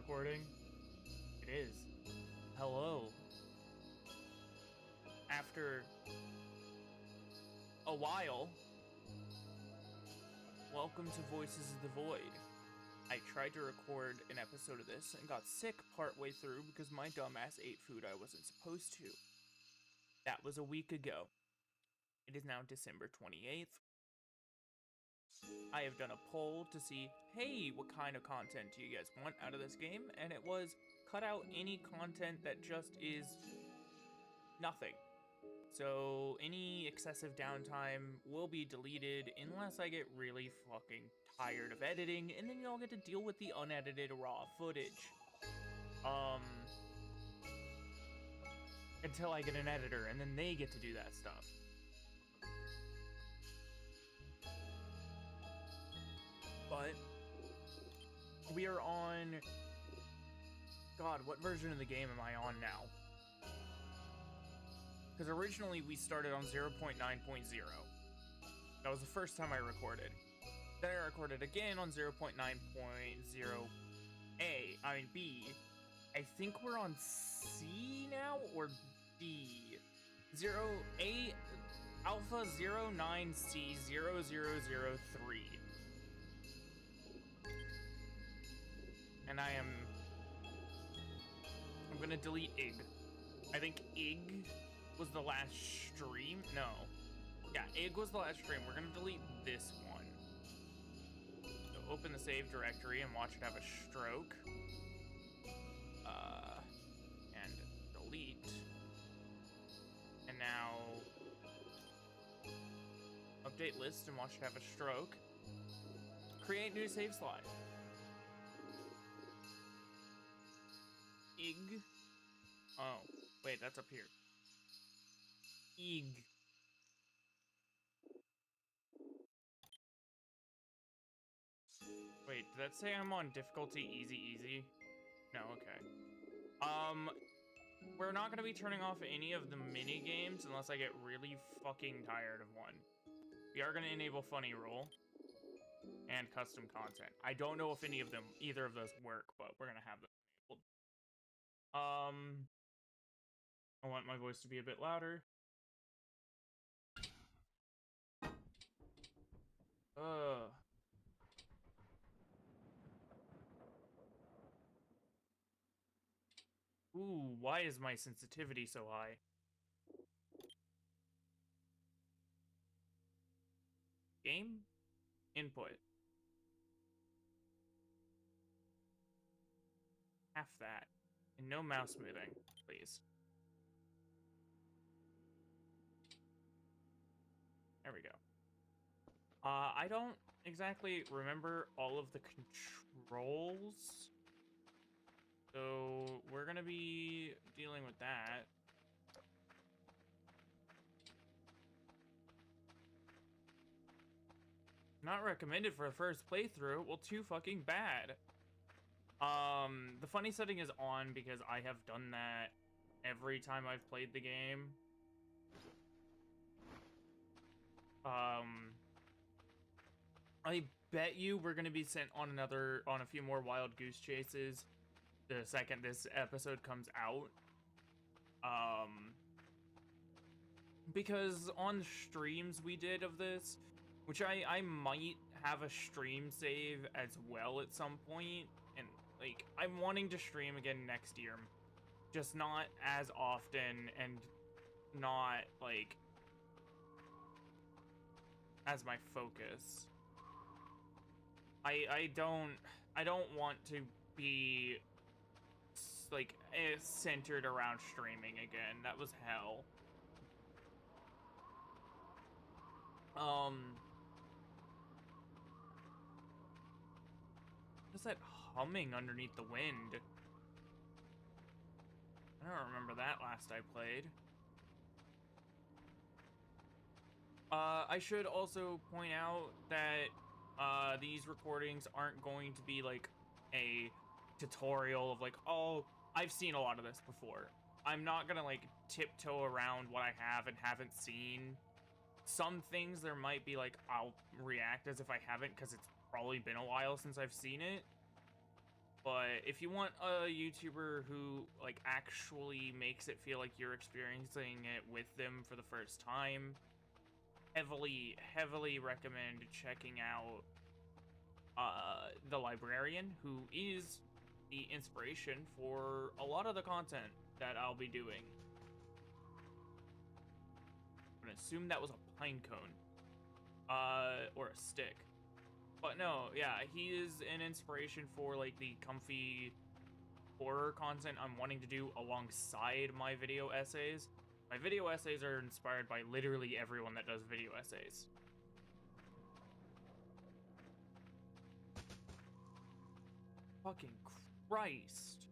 recording? It is. Hello. After a while, welcome to Voices of the Void. I tried to record an episode of this and got sick partway through because my dumbass ate food I wasn't supposed to. That was a week ago. It is now December 28th. I have done a poll to see, hey, what kind of content do you guys want out of this game? And it was, cut out any content that just is nothing. So any excessive downtime will be deleted unless I get really fucking tired of editing, and then y'all get to deal with the unedited raw footage. Until I get an editor, and then they get to do that stuff. But we are on... God, what version of the game am I on now? Because originally we started on 0.9.0. That was the first time I recorded. Then I recorded again on 0.9.0 B. I think we're on C now, or D. Alpha 09C0003. And I'm gonna delete IG. I think IG was the last stream. No. Yeah, IG was the last stream. We're gonna delete this one. So open the save directory and watch it have a stroke. And delete. And now update list and watch it have a stroke. Create new save slot. IG. Oh, wait, that's up here. IG. Wait, did that say I'm on difficulty easy? No, okay. We're not gonna be turning off any of the mini games unless I get really fucking tired of one. We are gonna enable funny roll and custom content. I don't know if either of those work, but we're gonna have them enabled. I want my voice to be a bit louder. Ooh, why is my sensitivity so high? Game? Input. Half that. And no mouse moving, please. There we go. I don't exactly remember all of the controls. So we're gonna be dealing with that. Not recommended for a first playthrough. Well, too fucking bad. The funny setting is on because I have done that every time I've played the game. I bet you we're gonna be sent on a few more wild goose chases the second this episode comes out. Because on streams we did of this, which I might have a stream save as well at some point, and like I'm wanting to stream again next year, just not as often and not like as my focus. I don't want to be like centered around streaming again. That was hell. What's that humming underneath the wind? I don't remember that last I played. I should also point out that these recordings aren't going to be like a tutorial of like, oh, I've seen a lot of this before. I'm not gonna like tiptoe around what I have and haven't seen. Some things there might be like, I'll react as if I haven't because it's probably been a while since I've seen it. But if you want a YouTuber who like actually makes it feel like you're experiencing it with them for the first time, heavily recommend checking out the Librarian, who is the inspiration for a lot of the content that I'll be doing. I'm gonna assume that was a pine cone. Or a stick. But no, yeah, he is an inspiration for like the comfy horror content I'm wanting to do alongside my video essays. My video essays are inspired by literally everyone that does video essays. Fucking Christ.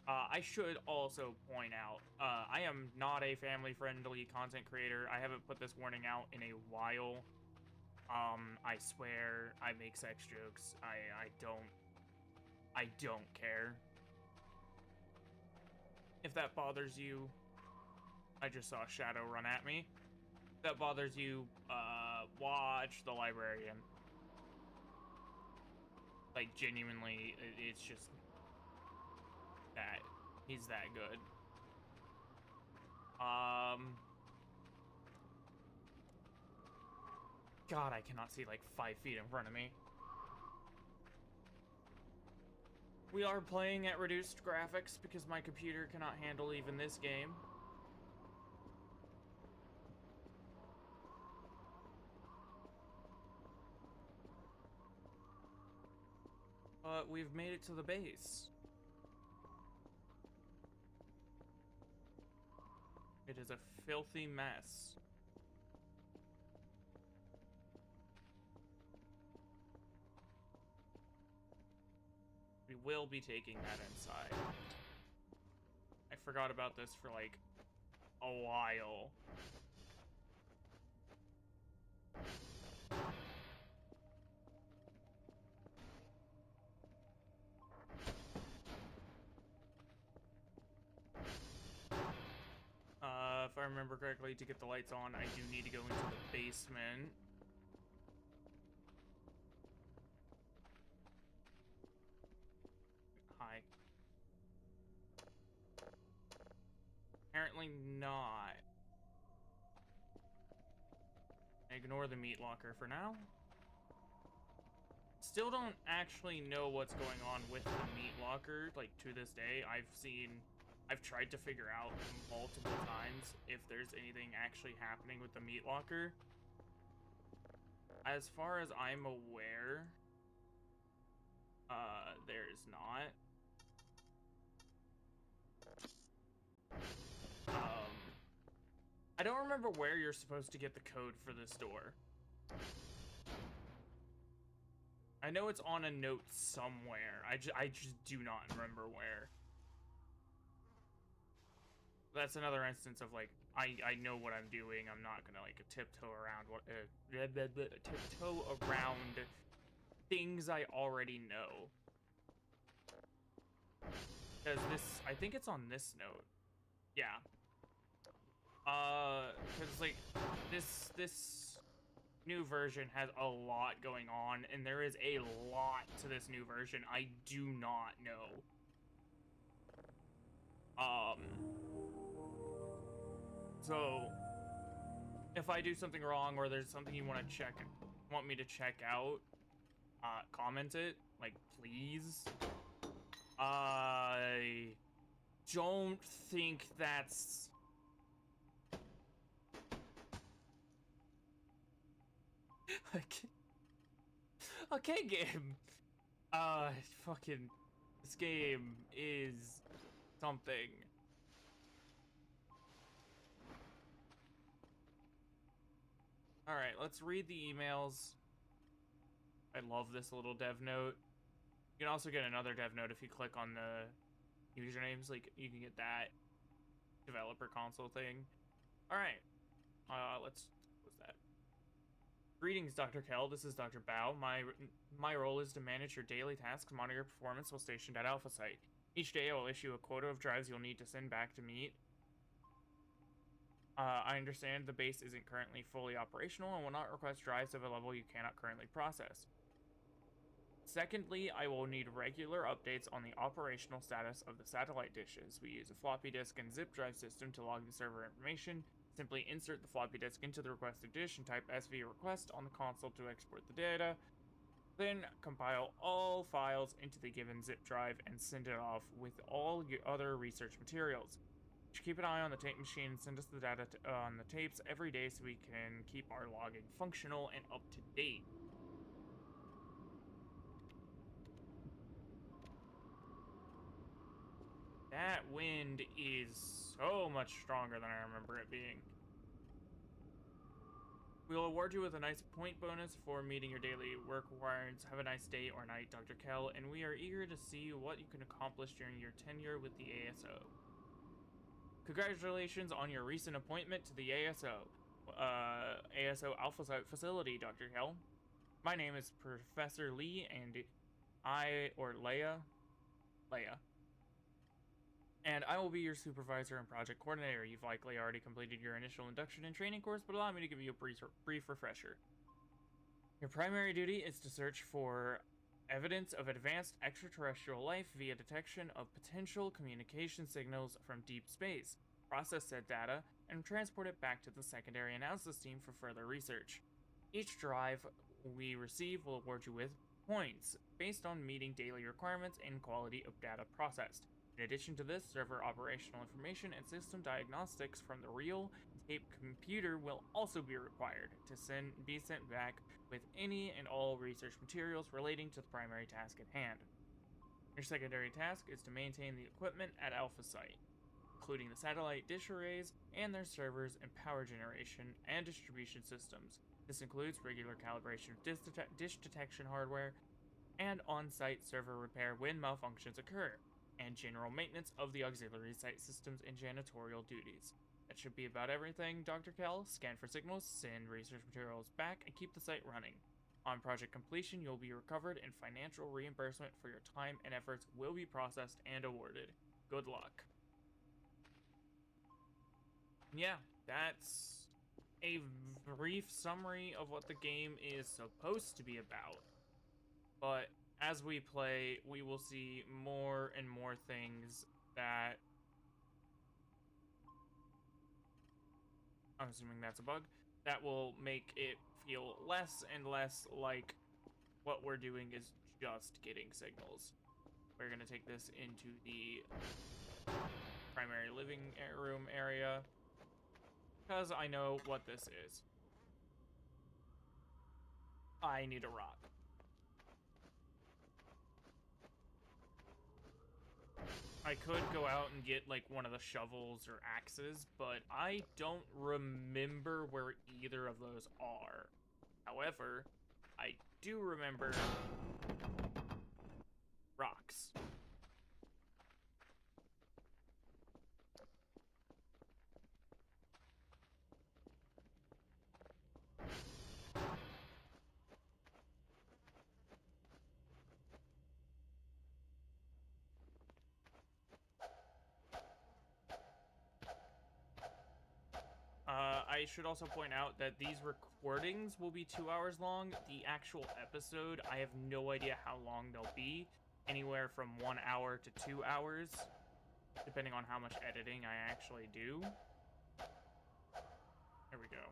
I should also point out, I am not a family-friendly content creator. I haven't put this warning out in a while. I swear I make sex jokes. I don't care. If that bothers you, I just saw a shadow run at me. If that bothers you, watch The Librarian. Like, genuinely, it's just that. He's that good. God, I cannot see like 5 feet in front of me. We are playing at reduced graphics because my computer cannot handle even this game. But we've made it to the base. It is a filthy mess. We will be taking that inside. I forgot about this for like a while. If I remember correctly, to get the lights on, I do need to go into the basement. Hi. Apparently not. Ignore the meat locker for now. Still don't actually know what's going on with the meat locker, like, to this day. I've tried to figure out multiple times if there's anything actually happening with the meat locker. As far as I'm aware, there's not. I don't remember where you're supposed to get the code for this door. I know it's on a note somewhere. I just do not remember where. That's another instance of like, I know what I'm doing. I'm not gonna like tiptoe around tiptoe around things I already know. Because this, I think it's on this note. Yeah. Because like this new version has a lot going on, and there is a lot to this new version I do not know. So if I do something wrong or there's something you want me to check out, comment it, like, please. I don't think that's... Okay, game. Fucking, this game is something. Alright, let's read the emails. I love this little dev note. You can also get another dev note if you click on the usernames. Like, you can get that developer console thing. Alright. What's that? Greetings, Dr. Kell. This is Dr. Bao. My role is to manage your daily tasks, monitor your performance while stationed at Alpha Site. Each day I will issue a quota of drives you'll need to send back to Meet. I understand the base isn't currently fully operational and will not request drives of a level you cannot currently process. Secondly, I will need regular updates on the operational status of the satellite dishes. We use a floppy disk and zip drive system to log the server information. Simply insert the floppy disk into the requested dish and type SV request on the console to export the data. Then compile all files into the given zip drive and send it off with all your other research materials. Just keep an eye on the tape machine and send us the data on the tapes every day so we can keep our logging functional and up to date. That wind is so much stronger than I remember it being. We'll award you with a nice point bonus for meeting your daily work requirements. Have a nice day or night, Dr. Kell, and we are eager to see what you can accomplish during your tenure with the ASO. Congratulations on your recent appointment to the ASO Alpha Site facility, Dr. Kell. My name is Professor Lee, and Leia, and I will be your supervisor and project coordinator. You've likely already completed your initial induction and training course, but allow me to give you a brief refresher. Your primary duty is to search for evidence of advanced extraterrestrial life via detection of potential communication signals from deep space, process said data, and transport it back to the secondary analysis team for further research. Each drive we receive will award you with points based on meeting daily requirements and quality of data processed. In addition to this, server operational information and system diagnostics from the real tape computer will also be required to be sent back with any and all research materials relating to the primary task at hand. Your secondary task is to maintain the equipment at Alpha Site, including the satellite dish arrays and their servers and power generation and distribution systems. This includes regular calibration of dish detection hardware and on-site server repair when malfunctions occur, and general maintenance of the auxiliary site systems and janitorial duties. That should be about everything, Dr. Kell. Scan for signals, send research materials back, and keep the site running. On project completion, you'll be recovered, and financial reimbursement for your time and efforts will be processed and awarded. Good luck. Yeah, that's a brief summary of what the game is supposed to be about. But as we play, we will see more and more things that... I'm assuming that's a bug. That will make it feel less and less like what we're doing is just getting signals. We're going to take this into the primary living room area, because I know what this is. I need a rock. I could go out and get, like, one of the shovels or axes, but I don't remember where either of those are. However, I do remember rocks. I should also point out that these recordings will be 2 hours long. The actual episode, I have no idea how long they'll be. Anywhere from 1 hour to 2 hours, depending on how much editing I actually do. There we go.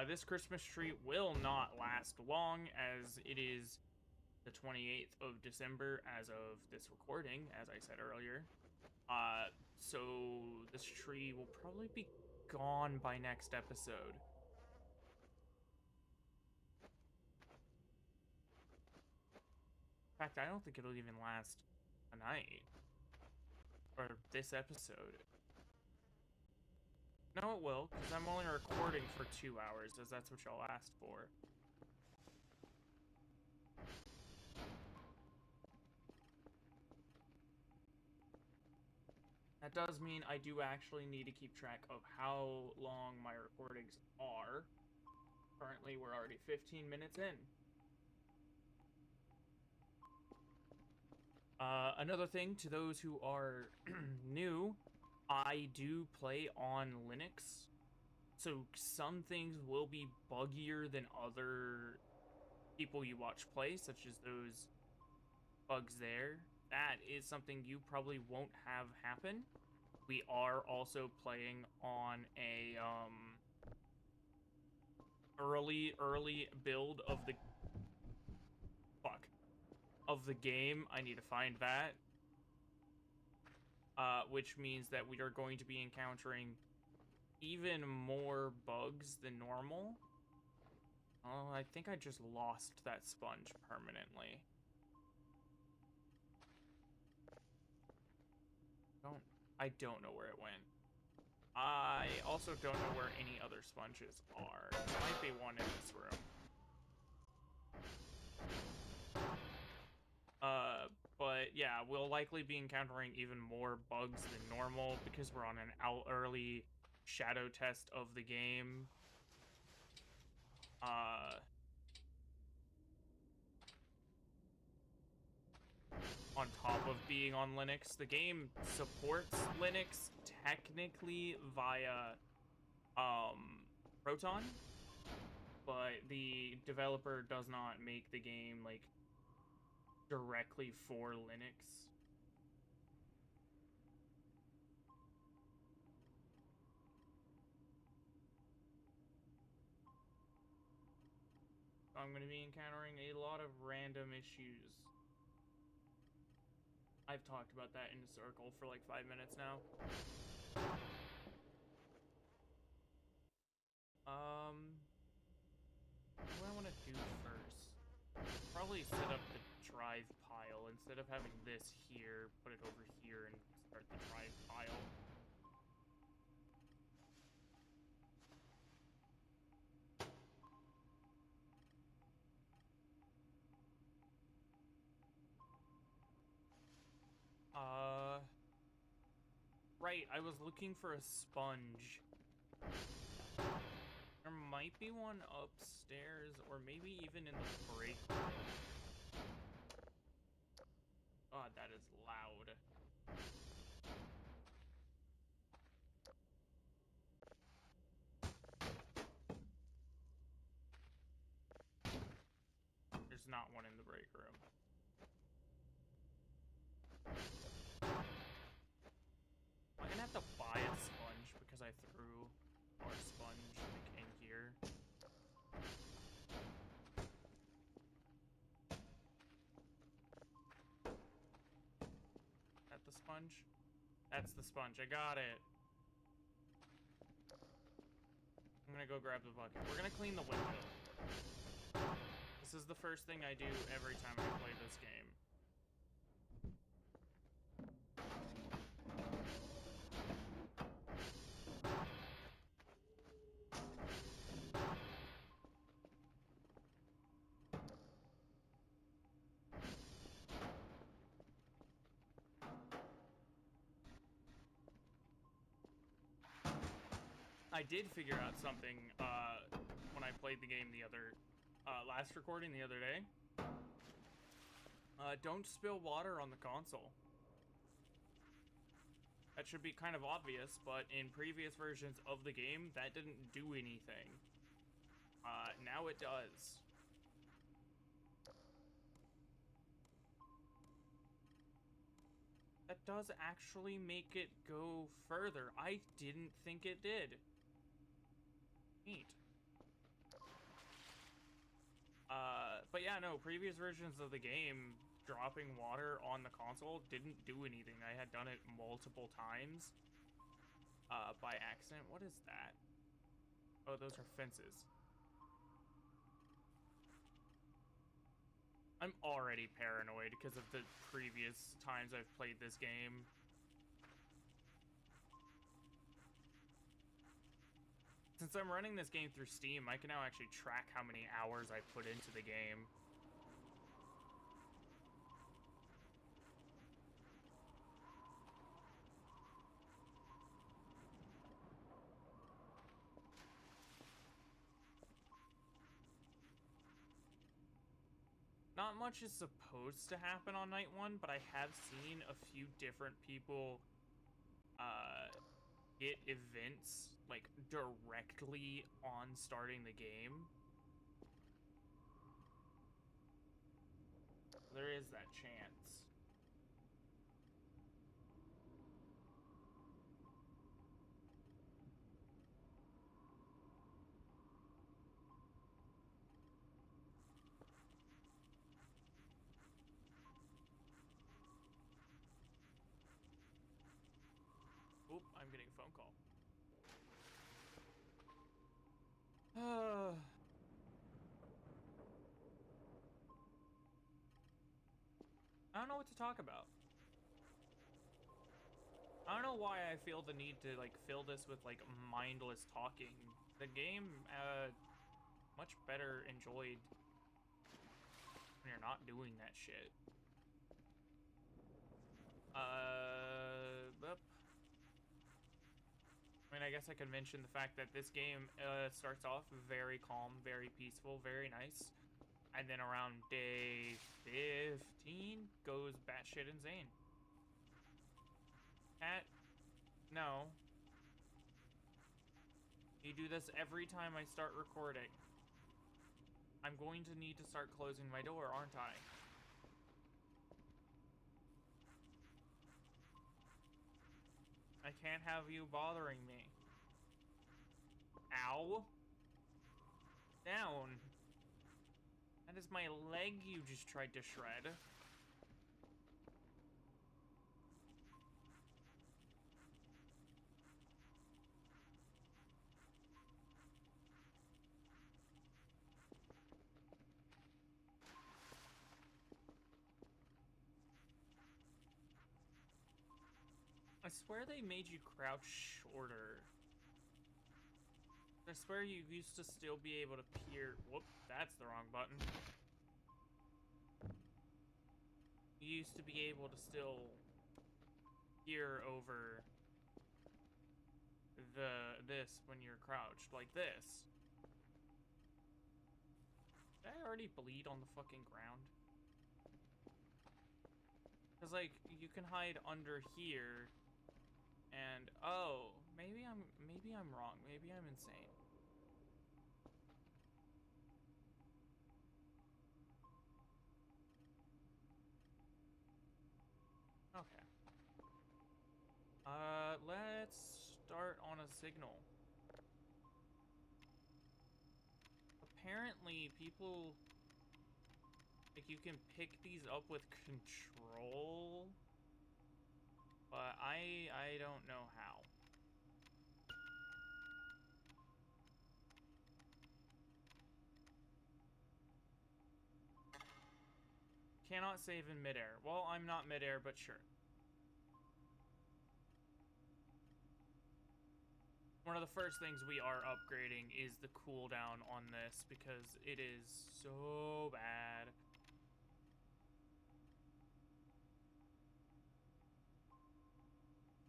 This Christmas tree will not last long, as it is the 28th of December as of this recording, as I said earlier. So this tree will probably be gone by next episode. In fact, I don't think it'll even last a night. Or this episode. No, it will, because I'm only recording for 2 hours, as that's what y'all asked for. That does mean I do actually need to keep track of how long my recordings are. Currently, we're already 15 minutes in. Another thing, to those who are new, I do play on Linux, so some things will be buggier than other people you watch play, such as those bugs there. That is something you probably won't have happen. We are also playing on a early build of the game. I need to find that. Which means that we are going to be encountering even more bugs than normal. Oh, I think I just lost that sponge permanently. I don't know where it went. I also don't know where any other sponges are. There might be one in this room. But yeah, we'll likely be encountering even more bugs than normal because we're on an early shadow test of the game. On top of being on Linux, the game supports Linux technically via Proton, but the developer does not make the game like directly for Linux. So I'm going to be encountering a lot of random issues. I've talked about that in a circle for like 5 minutes now. What do I want to do first? Probably set up the drive pile instead of having this here, put it over here and start the drive pile. Right, I was looking for a sponge. There might be one upstairs, or maybe even in the break room. God, that is loud. There's not one in the break room. I'm gonna have to buy a sponge because I threw our sponge like in here. Is that the sponge? That's the sponge. I got it. I'm gonna go grab the bucket. We're gonna clean the window. This is the first thing I do every time I play this game. I did figure out something when I played the game the other last recording the other day. Don't spill water on the console. That should be kind of obvious, but in previous versions of the game, that didn't do anything. Now it does. That does actually make it go further. I didn't think it did. Neat. But yeah, no, previous versions of the game, dropping water on the console didn't do anything. I had done it multiple times by accident. What is that? Oh, those are fences. I'm already paranoid because of the previous times I've played this game. Since I'm running this game through Steam, I can now actually track how many hours I put into the game. Not much is supposed to happen on night one, but I have seen a few different people get events like directly on starting the game. is that chance? Oop, I'm getting a phone call. I don't know what to talk about. I don't know why I feel the need to, like, fill this with, like, mindless talking. The game, much better enjoyed when you're not doing that shit. Yep. I mean, I guess I could mention the fact that this game, starts off very calm, very peaceful, very nice. And then around day 15, goes batshit insane. Cat, no. You do this every time I start recording. I'm going to need to start closing my door, aren't I? I can't have you bothering me. Ow. Down. That is my leg you just tried to shred. I swear they made you crouch shorter. I swear you used to still be able to peer. Whoop, that's the wrong button. You used to be able to still peer over this when you're crouched, like this. Did I already bleed on the fucking ground? Cause like you can hide under here, and oh, maybe I'm wrong. Maybe I'm insane. Okay. Let's start on a signal. Apparently, people, like, you can pick these up with control, but I don't know how. Cannot save in midair. Well, I'm not midair, but sure. One of the first things we are upgrading is the cooldown on this because it is so bad.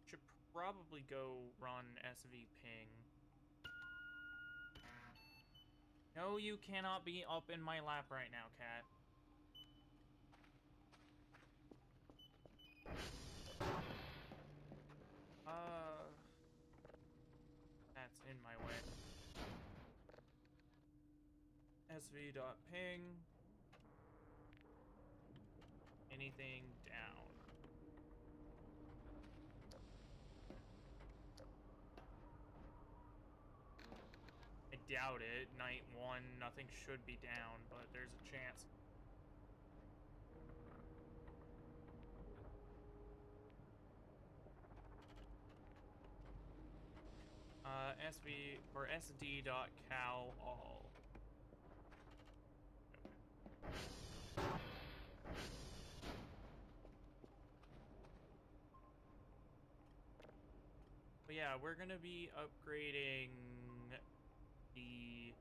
Should probably go run SV ping. No, you cannot be up in my lap right now, cat. That's in my way. SV.ping. Anything down. I doubt it. Night 1, nothing should be down, but there's a chance. SV or SD.cal all. But yeah, we're gonna be upgrading the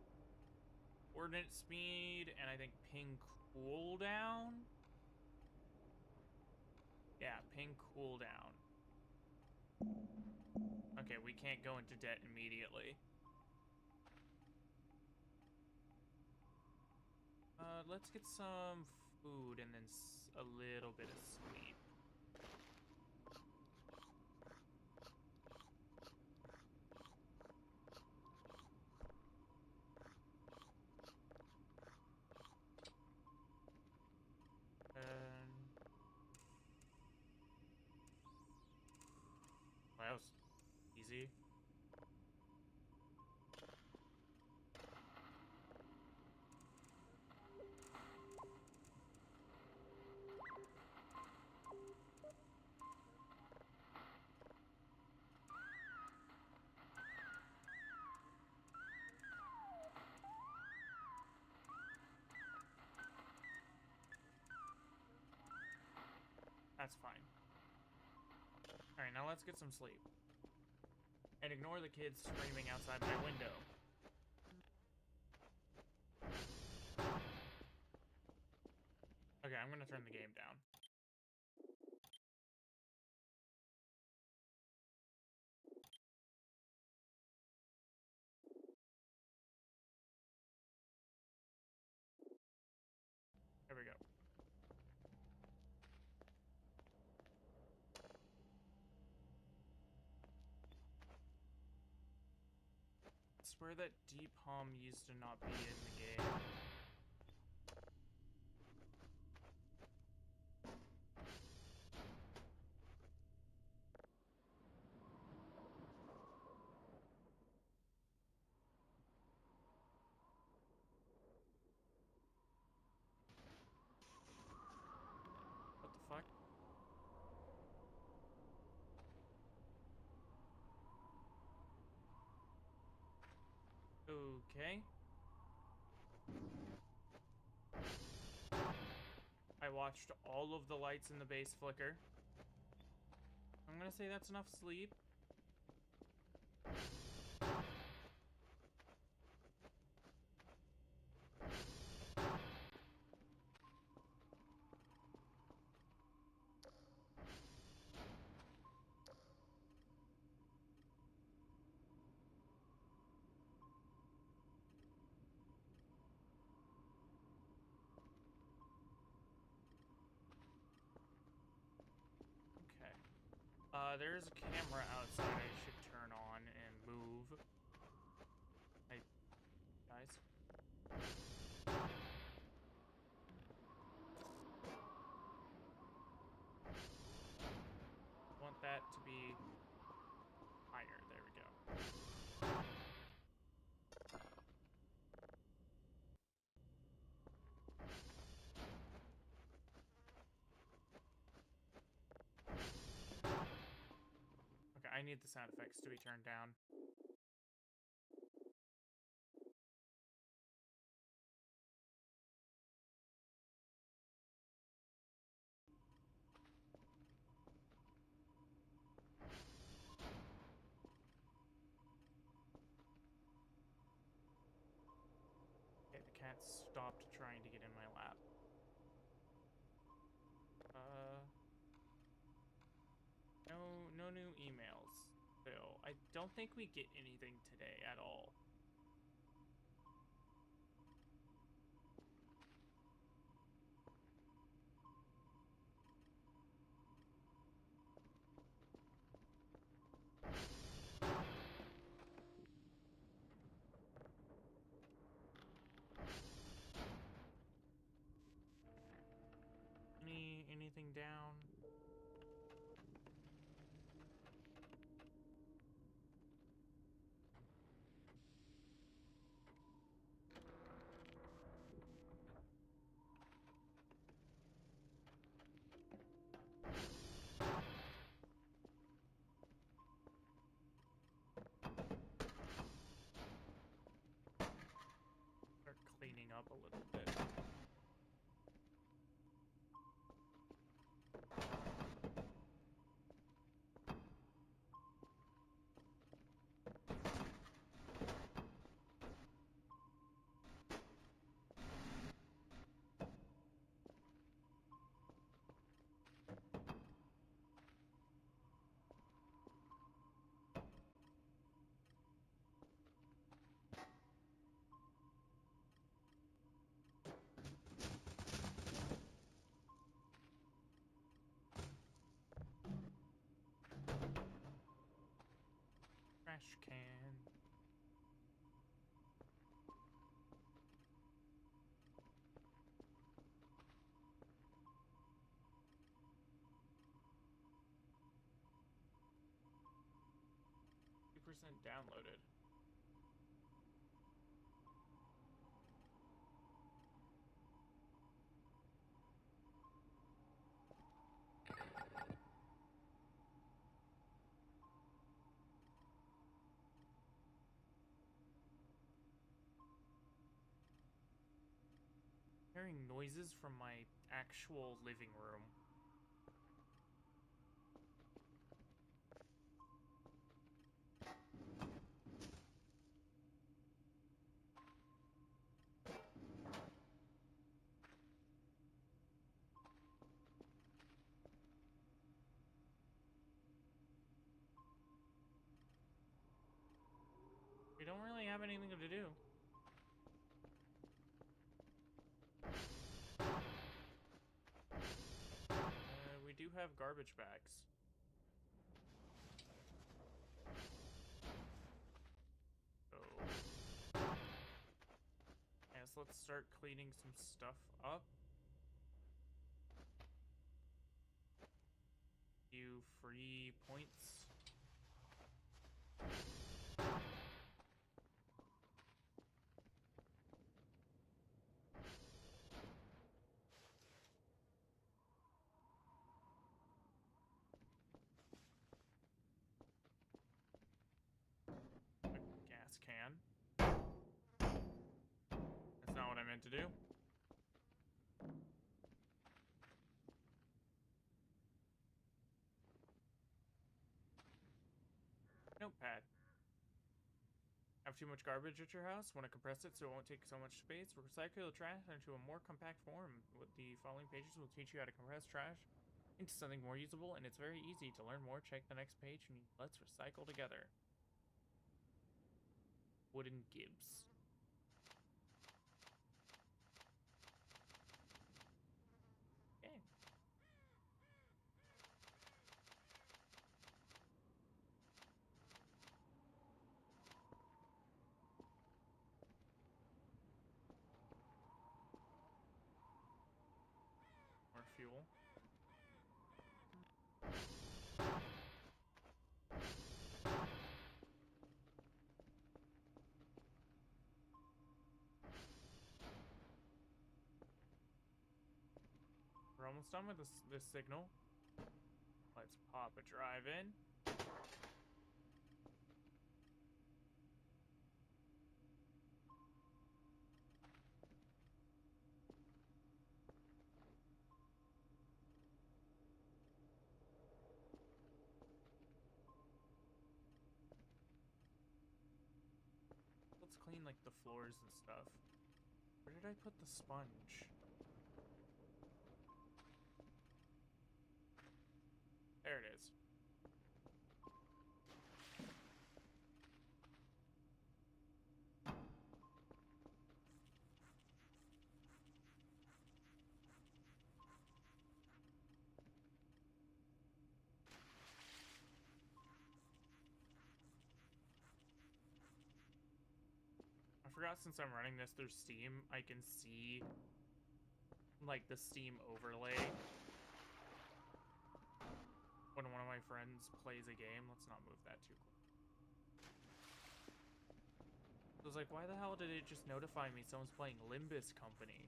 ordnance speed and I think ping cooldown. Yeah, ping cooldown. Okay, we can't go into debt immediately. Let's get some food and then a little bit of sleep. That's fine. Alright, now let's get some sleep. And ignore the kids screaming outside my window. Okay, I'm gonna turn the game down. There we go. I swear that deep hum used to not be in the game. What the fuck? Okay. I watched all of the lights in the base flicker. I'm gonna say that's enough sleep. Okay. There's a camera outside I should turn on and move. Hey, guys. Want that to be higher. There we go. Okay, I need the sound effects to be turned down. Okay, the cat stopped trying to get in my lap. No new emails. Still, I don't think we get anything today at all. Anything down? Start cleaning up a little bit. Trash can. %, downloaded. Hearing noises from my actual living room. don't really have anything to do. We do have garbage bags. So, yes, let's start cleaning some stuff up. Few free points. Gas can. That's not what I meant to do. Notepad. Have too much garbage at your house? Want to compress it so it won't take so much space? Recycle the trash into a more compact form. The following pages will teach you how to compress trash into something more usable, and it's very easy. To learn more, check the next page, and let's recycle together. Wooden Gibbs. Okay. More fuel. We're almost done with this signal. Let's pop a drive in. Let's clean like the floors and stuff. Where did I put the sponge? There it is. I forgot, since I'm running this through Steam, I can see like the Steam overlay when one of my friends plays a game. Let's not move that too quick. I was like, why the hell did it just notify me someone's playing Limbus Company?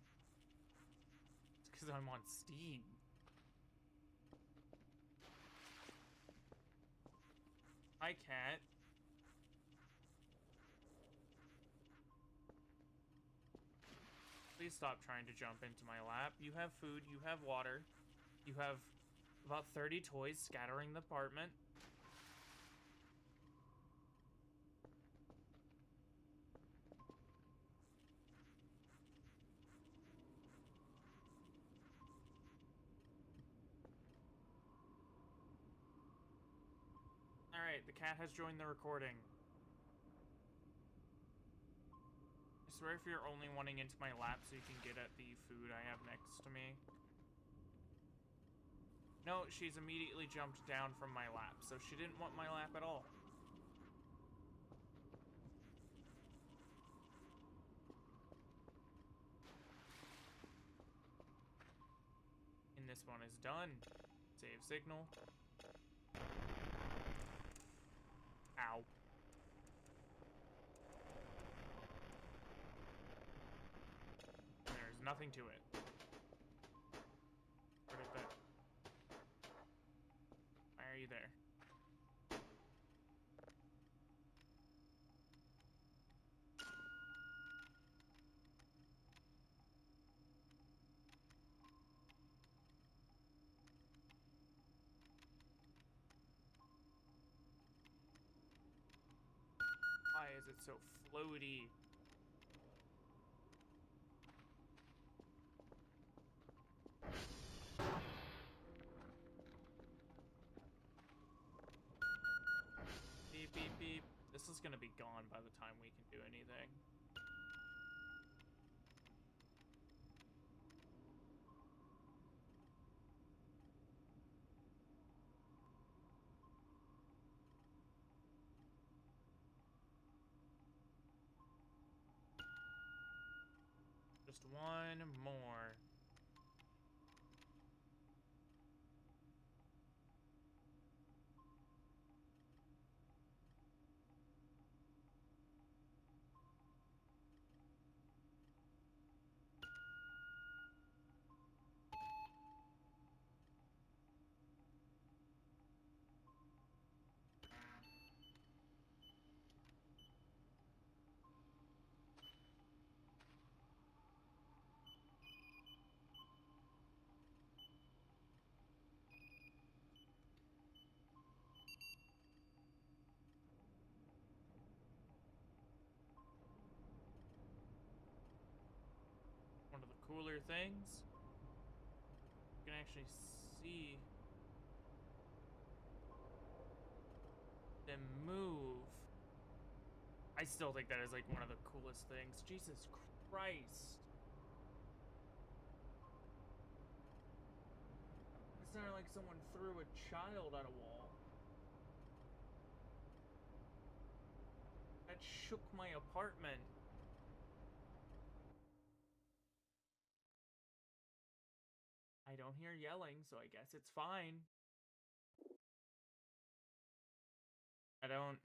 It's because I'm on Steam. Hi, cat. Please stop trying to jump into my lap. You have food, you have water, you have about 30 toys scattering the apartment. Alright, the cat has joined the recording. I swear if you're only wanting into my lap so you can get at the food I have next to me. No, she's immediately jumped down from my lap, so she didn't want my lap at all. And this one is done. Save signal. Ow. There's nothing to it. Where did that... Why are you there? Why is it so floaty? Beep, beep, beep. This this is gonna be gone by the time we can do anything. Just one more. One of the cooler things, you can actually see them move. I still think that is like one of the coolest things. Jesus Christ. It sounded like someone threw a child at a wall. That shook my apartment. I don't hear yelling, so I guess it's fine. I don't...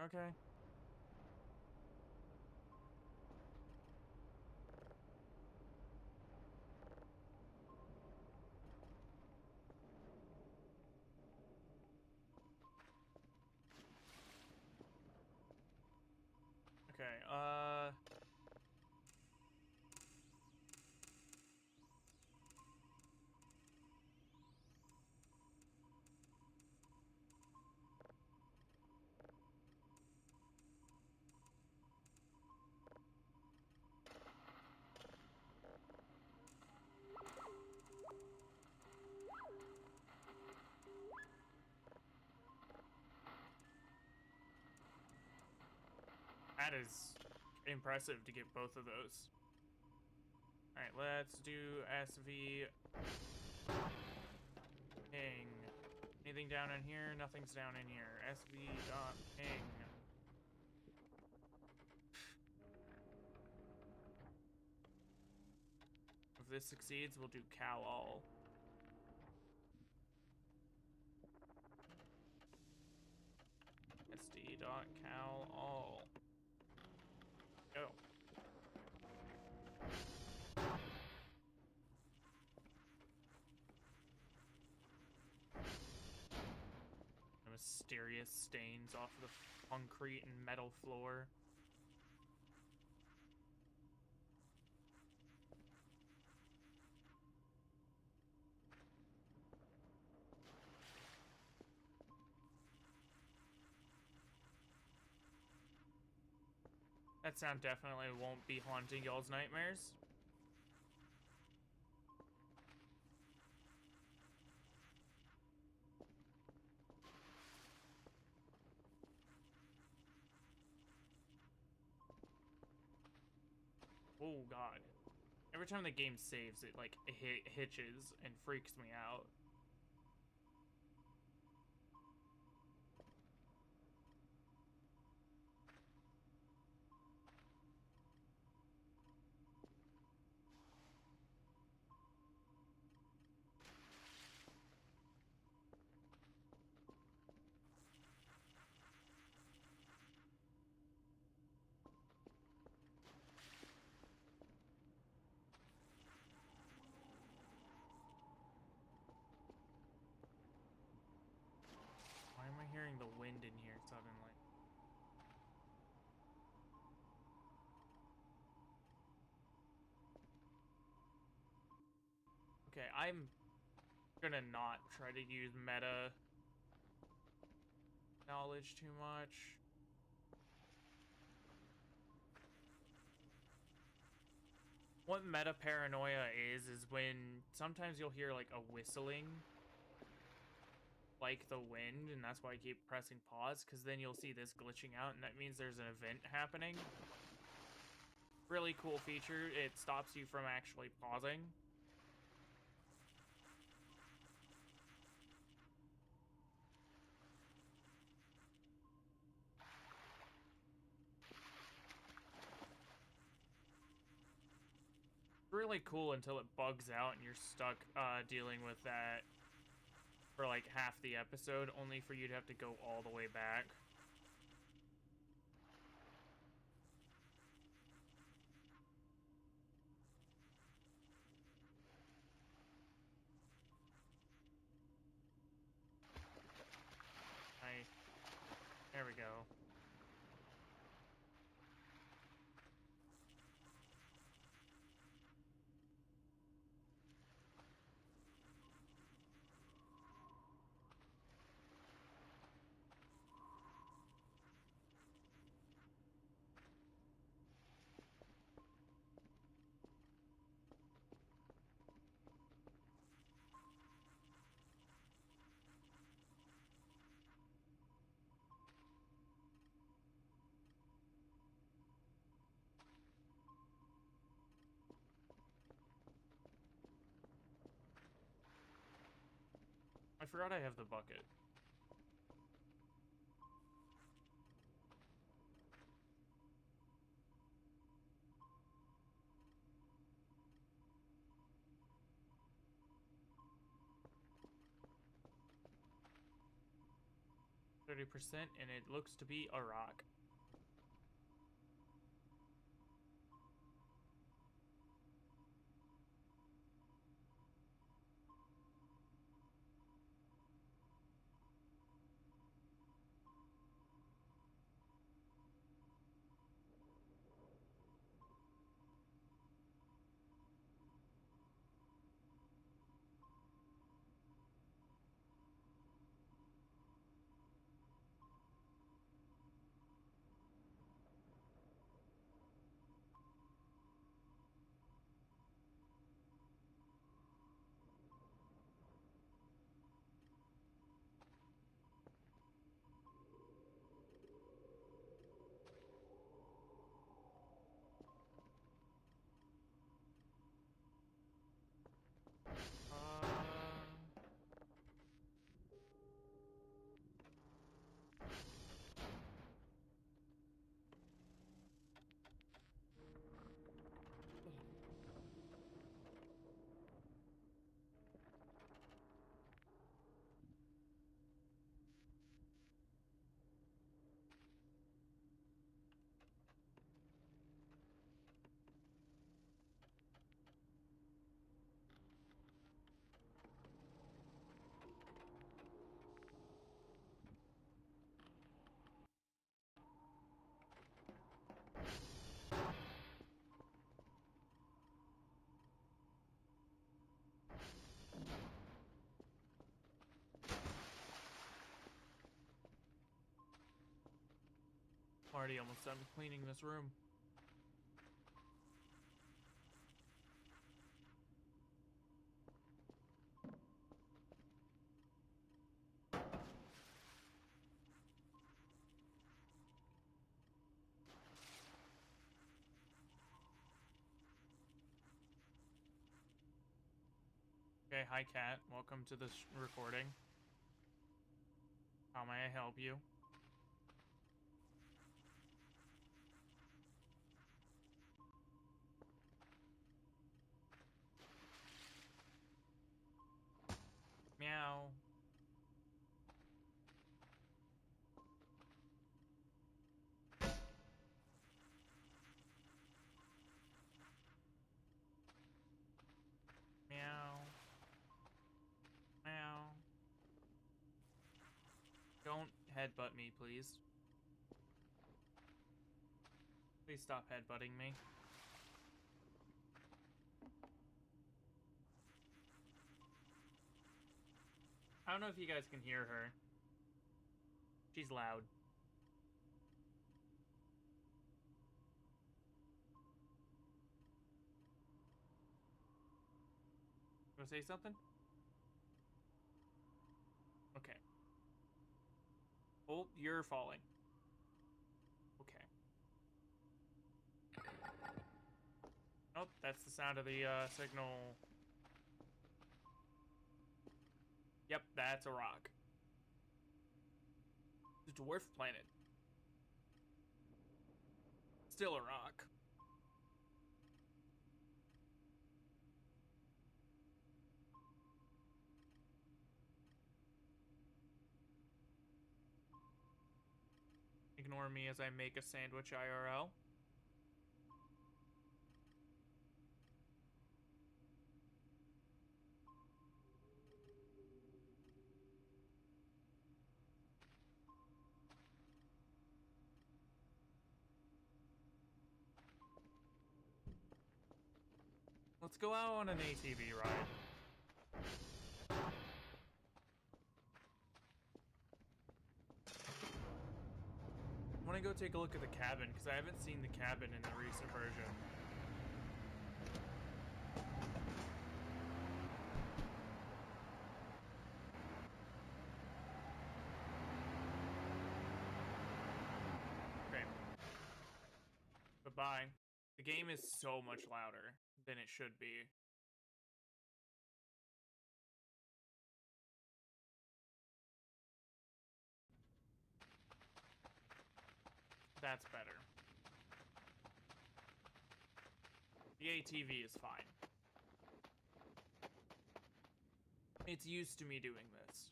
Okay. Okay, that is impressive to get both of those. Alright, let's do SV ping. Anything down in here? Nothing's down in here. SV dot ping. If this succeeds, we'll do cal all. SD dot cal all. Go. The mysterious stains off the concrete and metal floor. That sound definitely won't be haunting y'all's nightmares. Oh god. Every time the game saves, it like hitches and freaks me out. Why am I hearing the wind in here suddenly? Okay, I'm gonna not try to use meta knowledge too much. What meta paranoia is when sometimes you'll hear like a whistling, like the wind, and that's why I keep pressing pause, because then you'll see this glitching out, and that means there's an event happening. Really cool feature. It stops you from actually pausing. Really cool until it bugs out and you're stuck dealing with that for like half the episode, only for you to have to go all the way back. There we go. I forgot I have the bucket. %, and it looks to be a rock. Already almost done cleaning this room. Okay, hi cat. Welcome to this recording. How may I help you? Meow. Meow. Meow. Don't headbutt me, please. Please stop headbutting me. I don't know if you guys can hear her. She's loud. Wanna say something? Okay. Oh, you're falling. Okay. Nope, that's the sound of the signal. Yep, that's a rock. The dwarf planet. Still a rock. Ignore me as I make a sandwich IRL. Let's go out on an ATV ride. I want to go take a look at the cabin, because I haven't seen the cabin in the recent version. Okay. Goodbye. The game is so much louder than it should be. That's better. The ATV is fine. It's used to me doing this.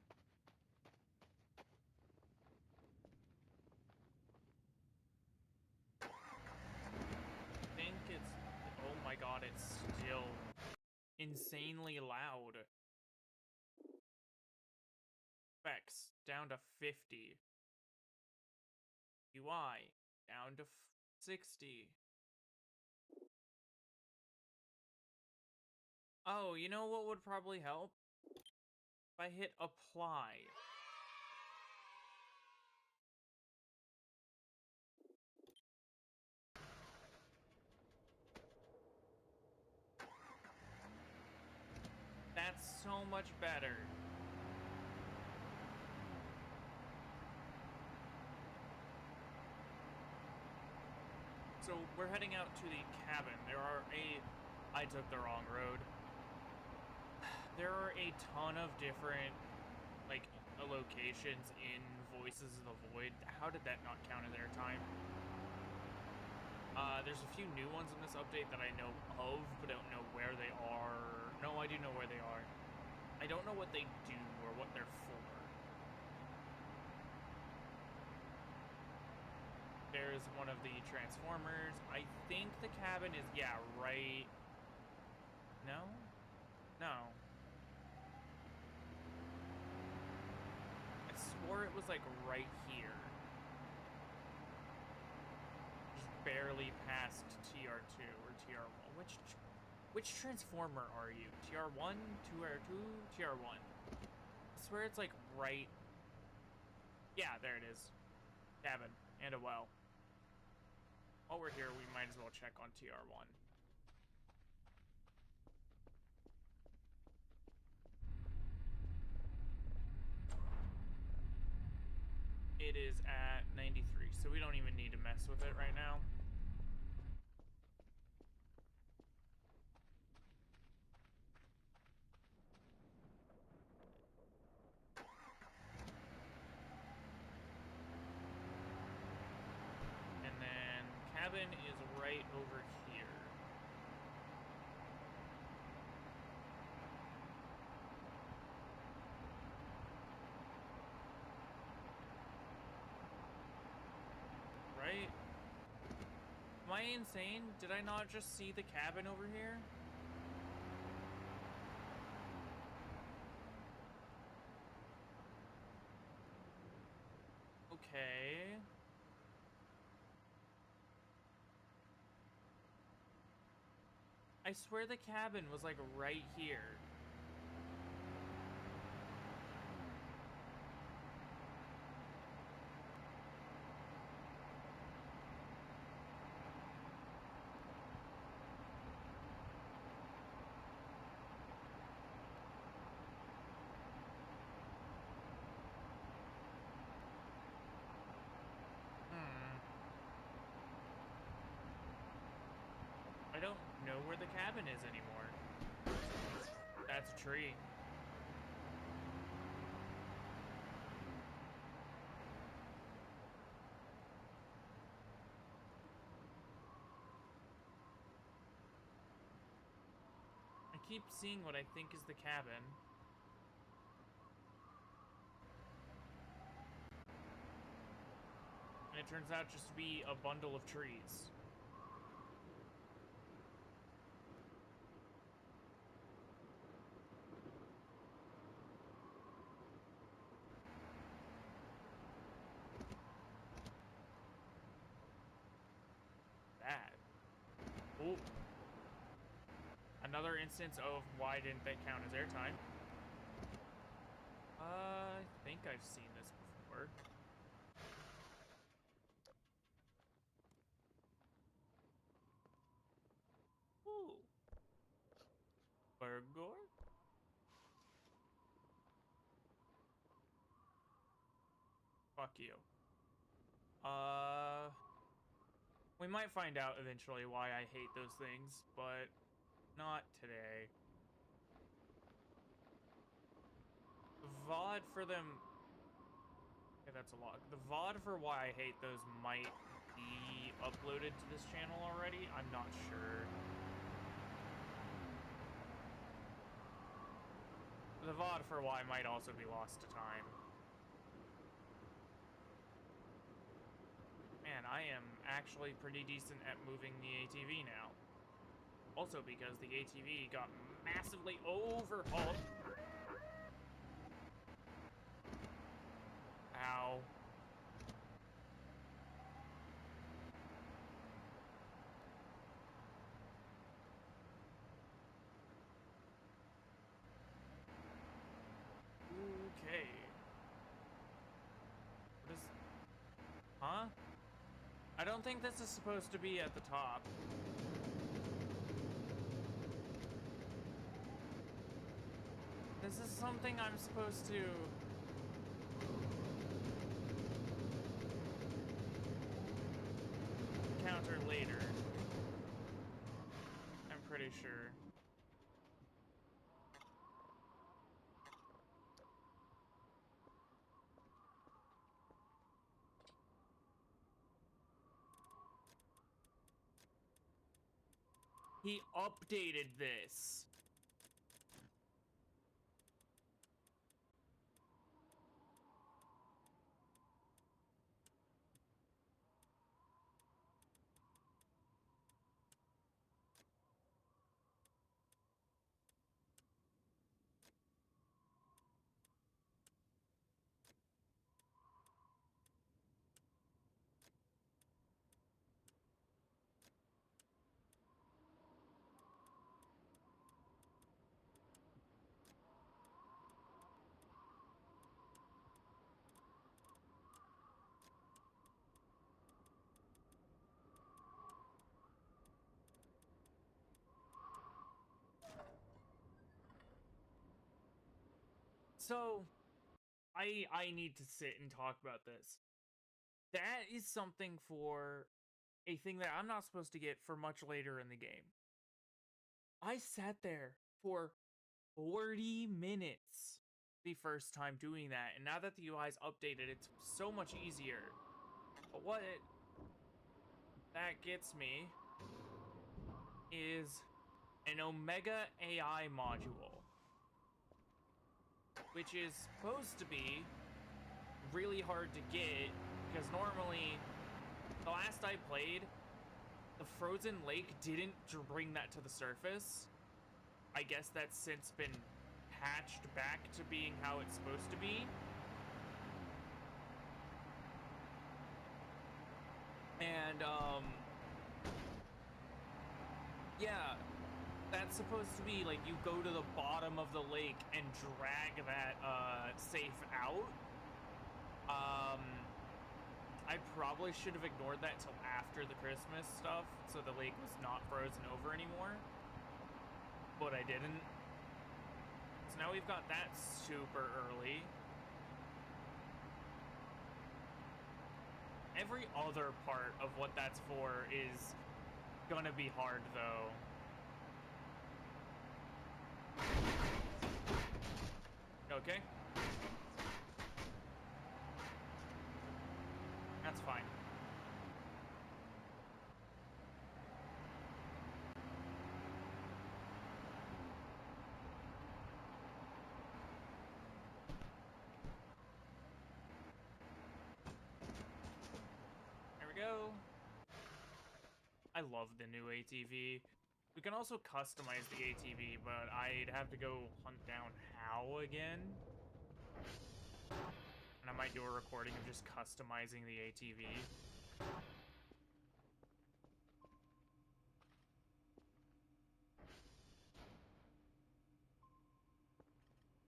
I think it's... Oh my god, it's still insanely loud. Specs down to 50. UI down to 60. Oh, you know what would probably help? If I hit apply. That's so much better. So we're heading out to the cabin. I took the wrong road. There are a ton of different, like, locations in Voices of the Void. How did that not count in their time? There's a few new ones in this update that I know of, but don't know where they are. No, I do know where they are. I don't know what they do or what they're for. There's one of the Transformers. I think the cabin is, yeah, right... No? No. I swore it was, like, right here. Just barely past TR2 or TR1. Which Transformer are you? TR1? TR2? TR1? I swear it's, like, right... Yeah, there it is. Cabin. And a well. While we're here, we might as well check on TR1. It is at 93, so we don't even need to mess with it right now. And then cabin is right over here. Right? Am I insane? Did I not just see the cabin over here? Okay. I swear the cabin was like right here. know where the cabin is anymore. That's a tree. I keep seeing what I think is the cabin. And it turns out just to be a bundle of trees. That. Oh. Another instance of why didn't they count as airtime. I think I've seen this before. Ooh. Burgor? Fuck you. We might find out eventually why I hate those things, but not today. The VOD for them... Okay, that's a log. The VOD for why I hate those might be uploaded to this channel already. I'm not sure. The VOD for why might also be lost to time. Man, I am actually pretty decent at moving the ATV now. Also because the ATV got massively overhauled. Ow. Okay. What is... Huh? I don't think this is supposed to be at the top. This is something I'm supposed to... encounter later. I'm pretty sure. He updated this. So, I need to sit and talk about this. That is something for a thing that I'm not supposed to get for much later in the game. I sat there for 40 minutes the first time doing that, and now that the UI's updated, it's so much easier. But what that gets me is an Omega AI module, which is supposed to be really hard to get, because normally, the last I played, the frozen lake didn't bring that to the surface. I guess that's since been patched back to being how it's supposed to be. And, yeah, that's supposed to be, like, you go to the bottom of the lake and drag that, safe out. I probably should have ignored that till after the Christmas stuff, so the lake was not frozen over anymore. But I didn't. So now we've got that super early. Every other part of what that's for is gonna be hard, though. Okay. That's fine. There we go. I love the new ATV. We can also customize the ATV, but I'd have to go hunt down how again. And I might do a recording of just customizing the ATV.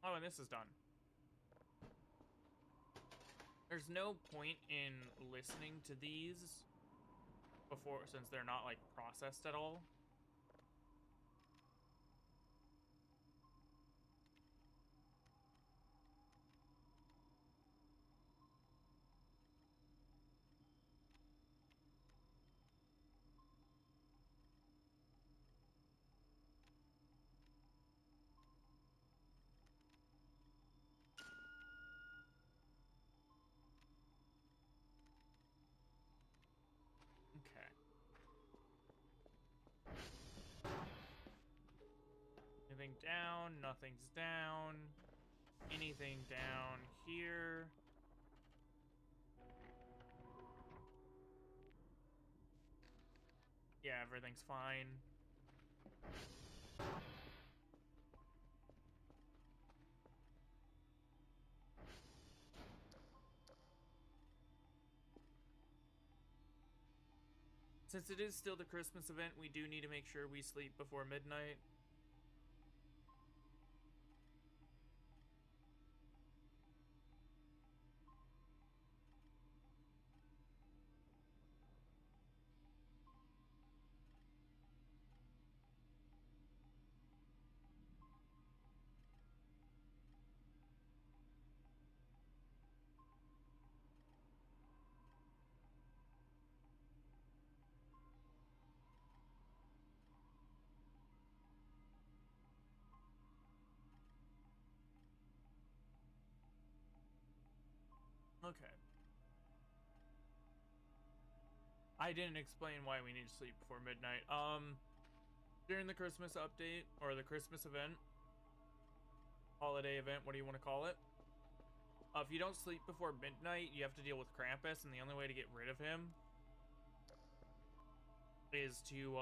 Oh, and this is done. There's no point in listening to these before, since they're not, like, processed at all. Okay. Anything down? Nothing's down. Anything down here? Yeah, everything's fine. Since it is still the Christmas event, we do need to make sure we sleep before midnight. Okay. I didn't explain why we need to sleep before midnight. During the Christmas update, or the Christmas event, holiday event, what do you want to call it? If you don't sleep before midnight, you have to deal with Krampus, and the only way to get rid of him is to,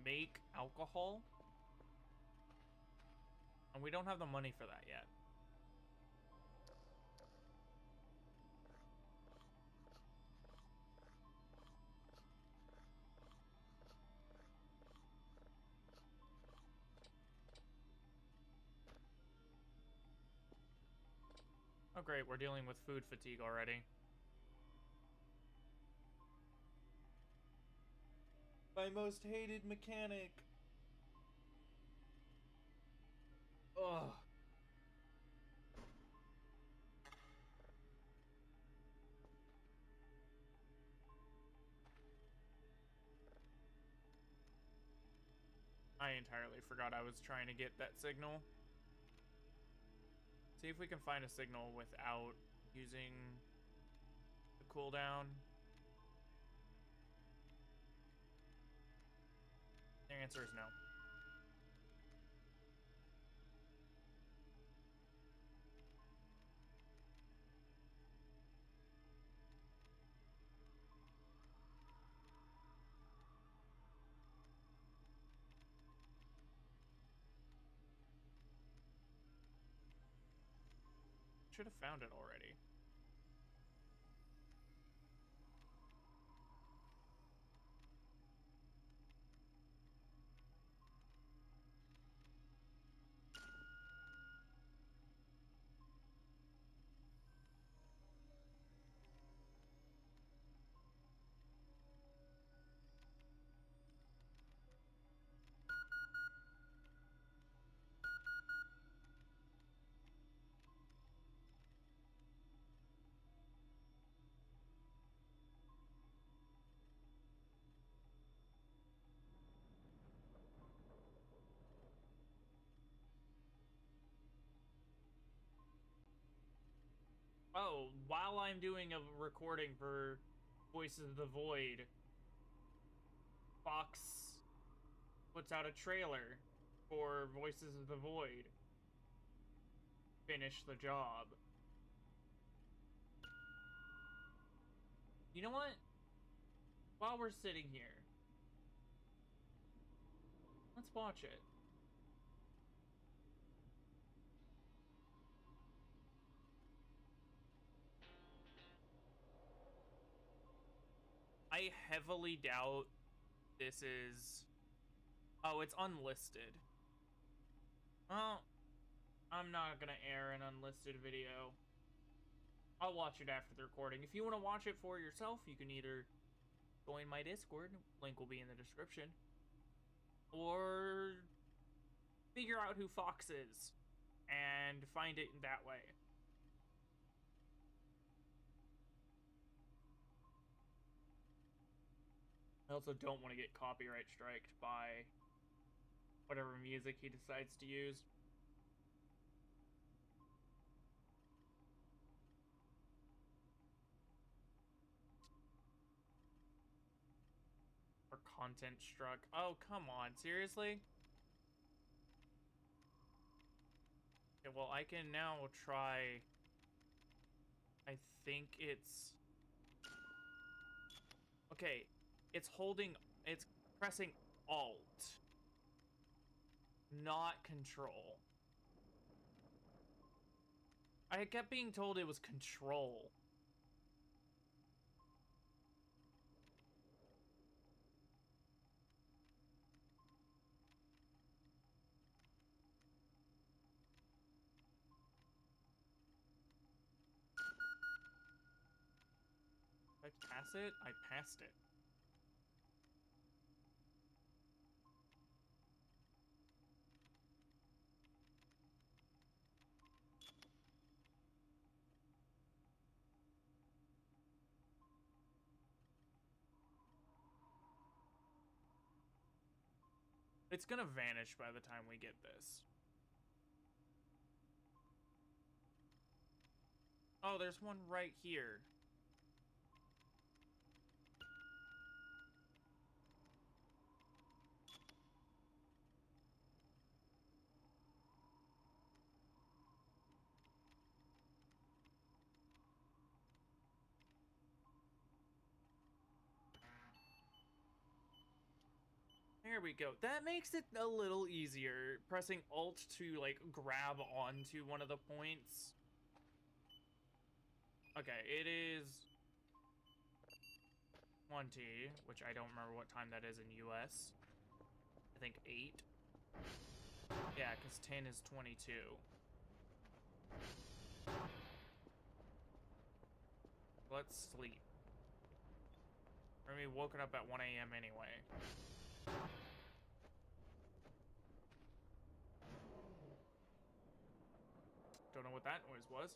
make alcohol. And we don't have the money for that yet. Oh great, we're dealing with food fatigue already. My most hated mechanic. Ugh. I entirely forgot I was trying to get that signal. See if we can find a signal without using the cooldown. The answer is no. Should have found it already. Oh, while I'm doing a recording for Voices of the Void, Fox puts out a trailer for Voices of the Void. Finish the job. You know what? While we're sitting here, let's watch it. I heavily doubt this is... Oh, it's unlisted. Well, I'm not gonna air an unlisted video. I'll watch it after the recording. If you want to watch it for yourself, you can either join my Discord, link will be in the description, or figure out who Fox is and find it that way. I also don't want to get copyright striked by whatever music he decides to use. Or content struck. Oh, come on, seriously? Okay, well, I can now try... I think it's... Okay, it's holding... It's pressing Alt, not Control. I kept being told it was Control. Did I pass it? I passed it. It's gonna vanish by the time we get this. Oh, there's one right here. There we go. That makes it a little easier. Pressing Alt to, like, grab onto one of the points. Okay, it is 20, which I don't remember what time that is in US. I think 8. Yeah, because 10 is 22. Let's sleep. We're gonna be woken up at 1 a.m. anyway. Don't know what that noise was.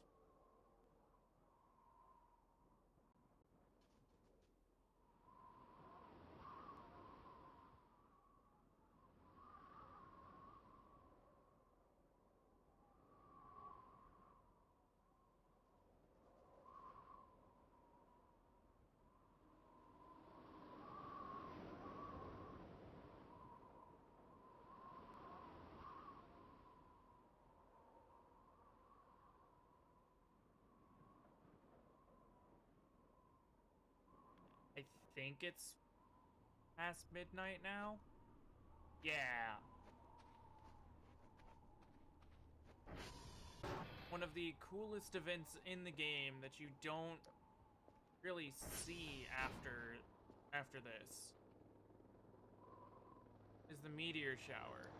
I think it's past midnight now? Yeah. One of the coolest events in the game that you don't really see after this is the meteor shower.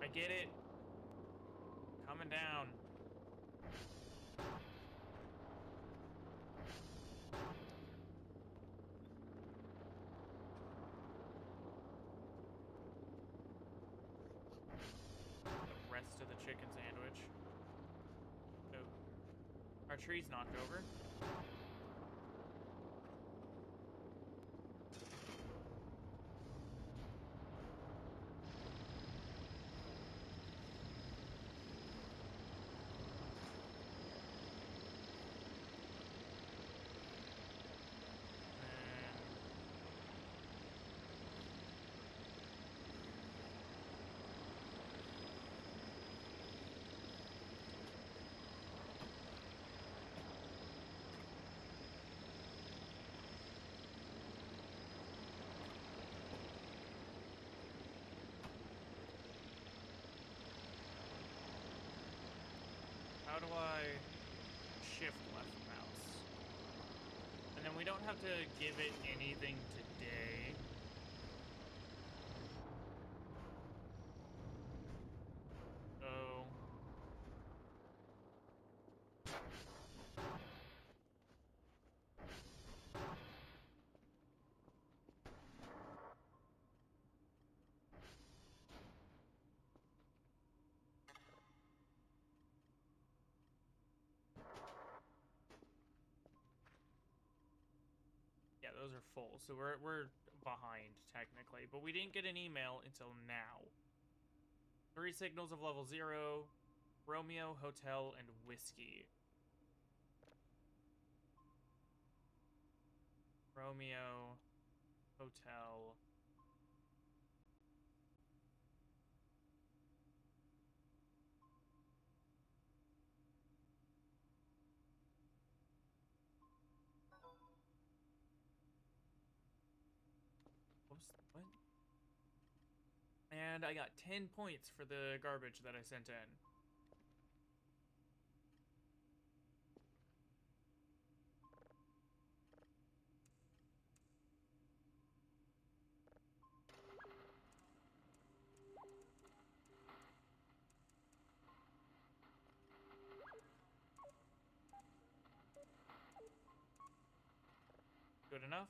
I get it. Coming down. The rest of the chicken sandwich. Nope. Our tree's knocked over. How do I shift left mouse? And then we don't have to give it anything today. So yeah, those are full. So we're behind technically, but we didn't get an email until now. 3 signals of level 0, Romeo, Hotel, and Whiskey. Romeo, Hotel. Whoops, what? And I got 10 points for the garbage that I sent in. Good enough?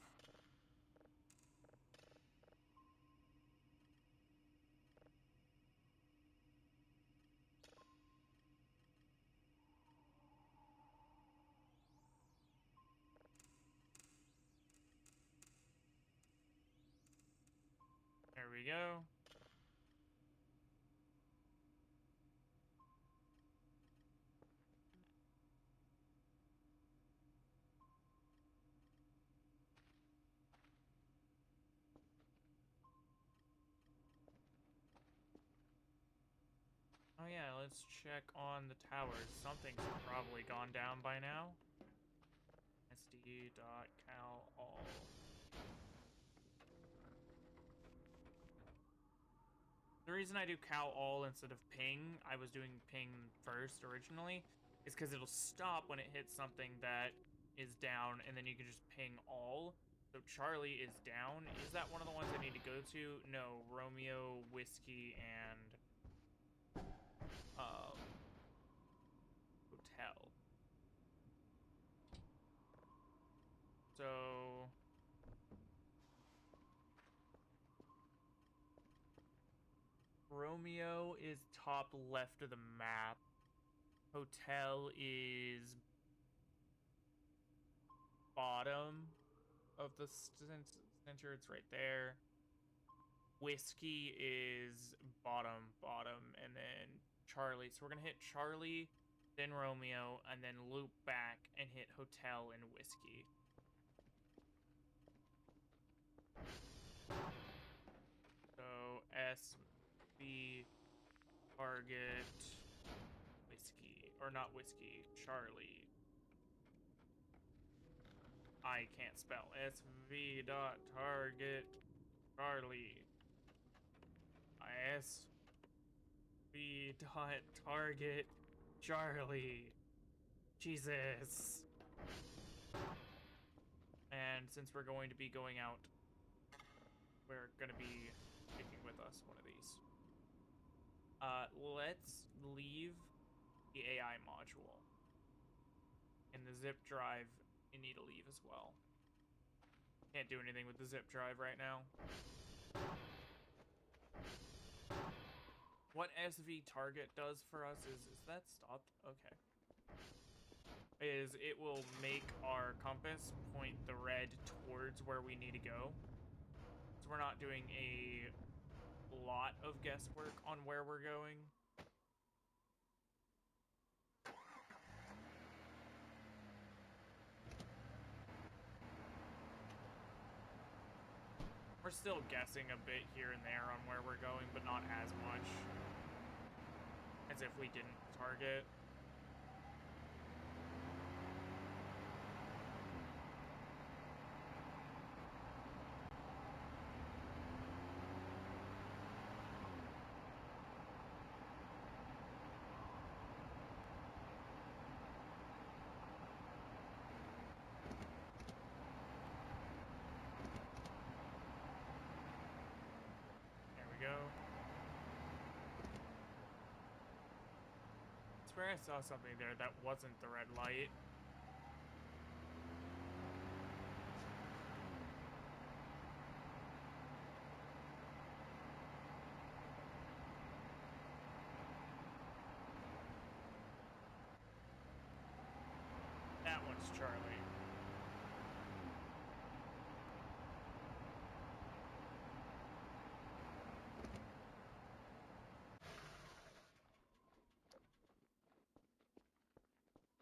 There we go. Oh yeah, let's check on the towers. Something's probably gone down by now. SD.cal all. The reason I do cal all instead of ping, I was doing ping first originally, is because it'll stop when it hits something that is down, and then you can just ping all. So Charlie is down. Is that one of the ones I need to go to? No, Romeo, Whiskey, and Hotel. So Romeo is top left of the map. Hotel is bottom of the center. It's right there. Whiskey is bottom, and then Charlie. So we're gonna hit Charlie, then Romeo, and then loop back and hit Hotel and Whiskey. So SV target Whiskey, or not Whiskey, Charlie. I can't spell. SV dot target Charlie. SV dot target Charlie. Jesus. And since we're going to be going out, we're going to be taking with us one of these. Let's leave the AI module. And the zip drive, you need to leave as well. Can't do anything with the zip drive right now. What SV target does for us is that stopped? Okay. is it will make our compass point the red towards where we need to go. So we're not doing a lot of guesswork on where we're going. We're still guessing a bit here and there on where we're going, but not as much as if we didn't target. Go. I swear I saw something there that wasn't the red light. That one's Charlie.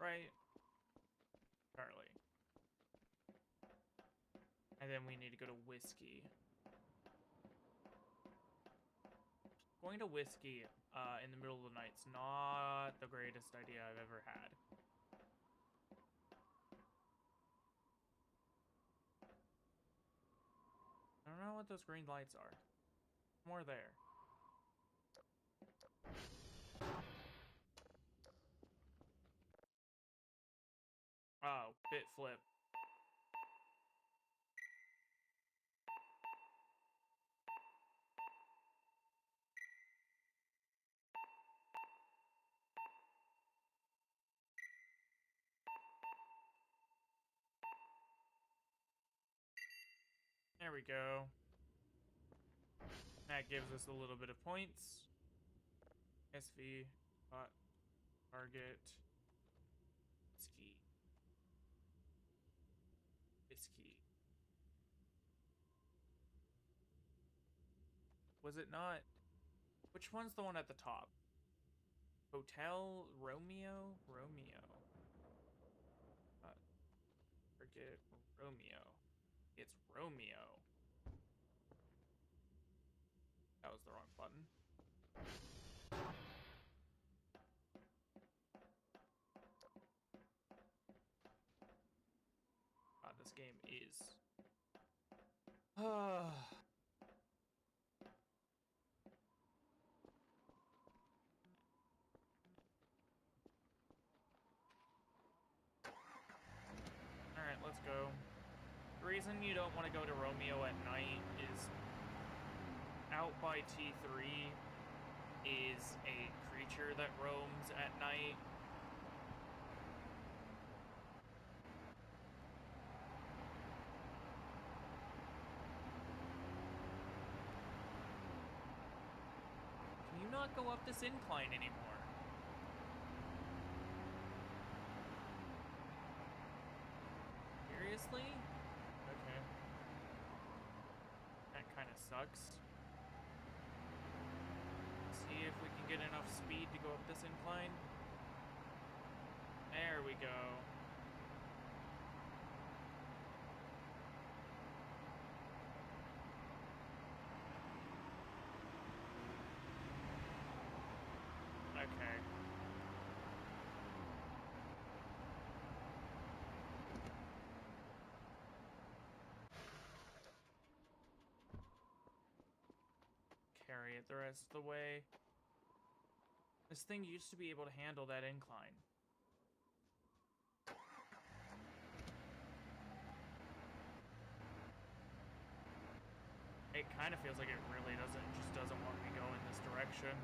Right? Charlie. And then we need to go to Whiskey. Going to Whiskey in the middle of the night's not the greatest idea I've ever had. I don't know what those green lights are. More there. Oh, bit flip. There we go. That gives us a little bit of points. SV, target, Whiskey. Whiskey. Was it not? Which one's the one at the top? Hotel Romeo? Romeo. Target Romeo. It's Romeo. That was the wrong button. God, this game is... Alright, let's go. The reason you don't want to go to Romeo at night is out by T3 is a creature that roams at night. Can you not go up this incline anymore? Seriously? Okay. That kind of sucks. See if we can get enough speed to go up this incline. There we go. Okay. Carry it the rest of the way. This thing used to be able to handle that incline. It kind of feels like it really just doesn't want me to go in this direction.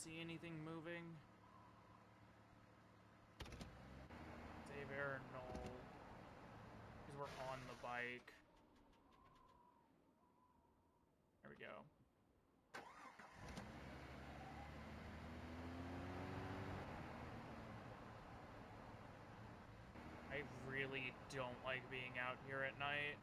see anything moving. Save error null. Because we're on the bike. There we go. I really don't like being out here at night.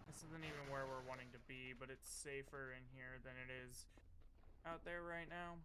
This isn't even where we're wanting to be, but it's safer in here than it is out there right now.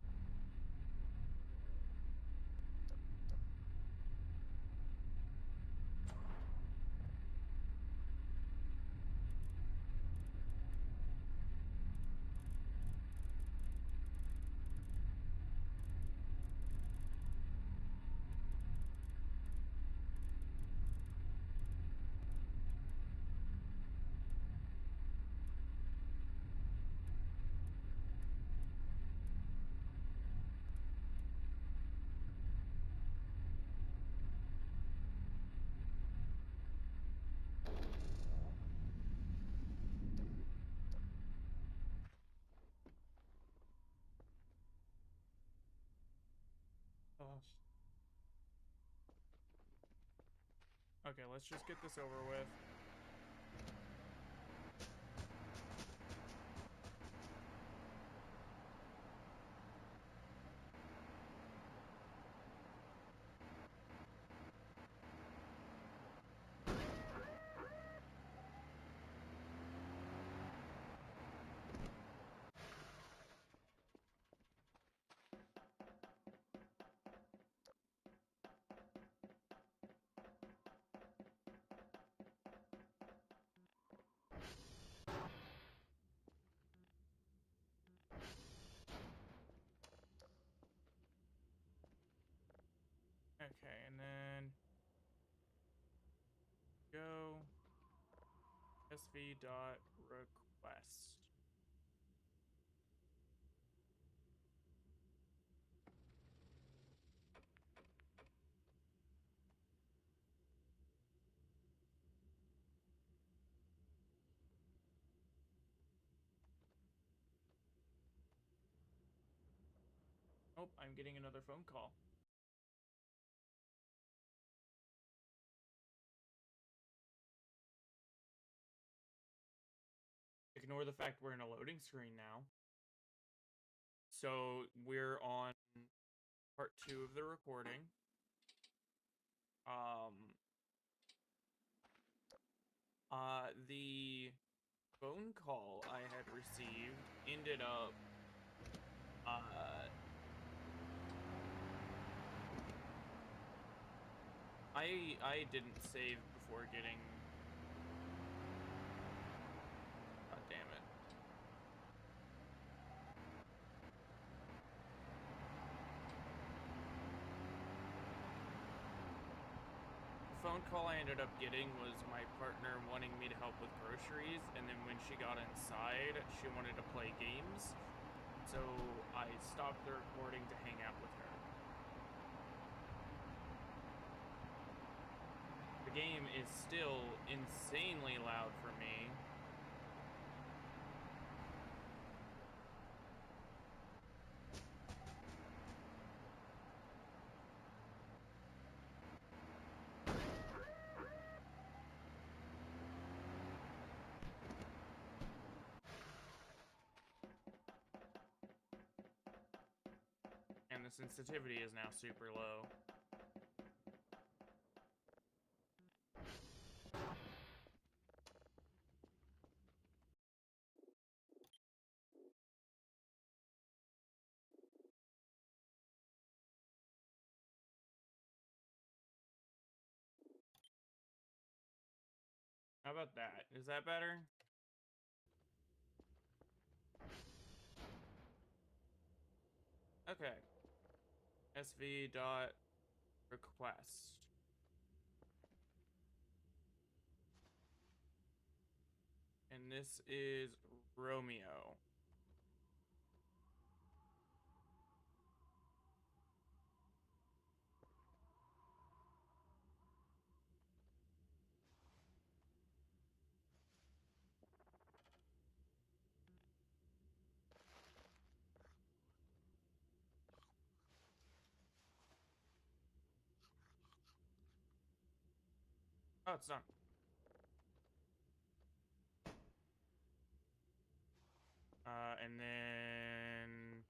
Okay, let's just get this over with. Okay, and then go sv.request. Oh, I'm getting another phone call. Ignore the fact we're in a loading screen now. So we're on part 2 of the recording. The phone call I had received ended up I didn't save before getting. God damn it. The phone call I ended up getting was my partner wanting me to help with groceries, and then when she got inside, she wanted to play games. So I stopped the recording to hang out with her. The game is still insanely loud for me. And the sensitivity is now super low. How about that? Is that better? Okay. SV dot request. And this is Romeo. Oh, it's done. And then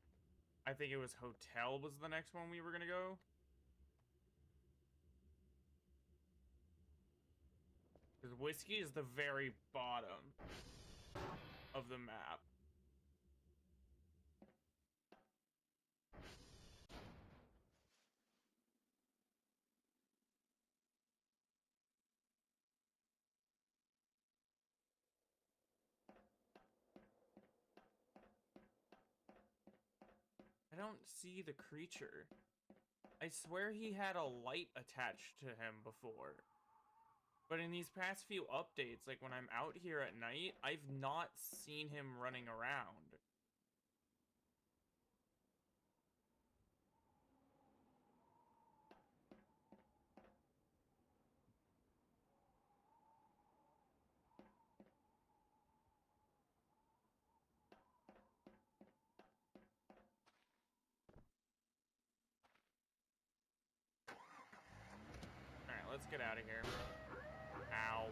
I think it was hotel was the next one we were gonna go. Because whiskey is the very bottom of the map. I don't see the creature. I swear he had a light attached to him before. But in these past few updates, like when I'm out here at night, I've not seen him running around. Alright, let's get out of here. Ow.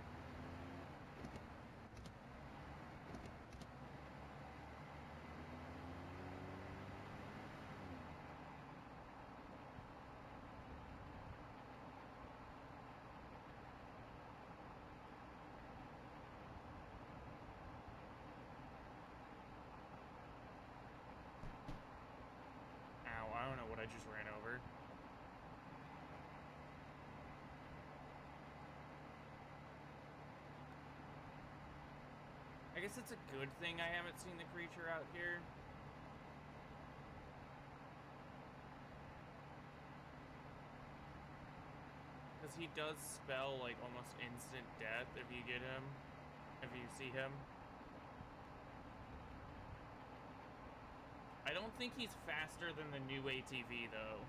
Ow, I don't know what I just ran over. I guess it's a good thing I haven't seen the creature out here. Because he does spell, like, almost instant death if you get him. If you see him. I don't think he's faster than the new ATV, though.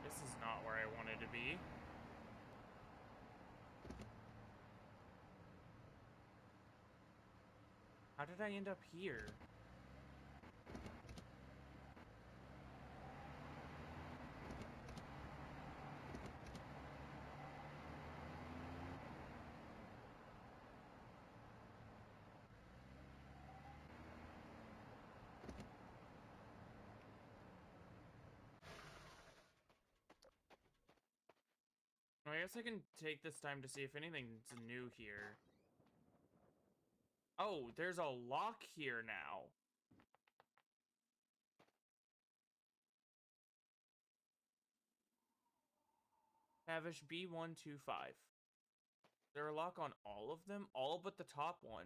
This is not where I wanted to be. How did I end up here? I guess I can take this time to see if anything's new here. Oh, there's a lock here now. Tavish B125. Is there a lock on all of them? All but the top one.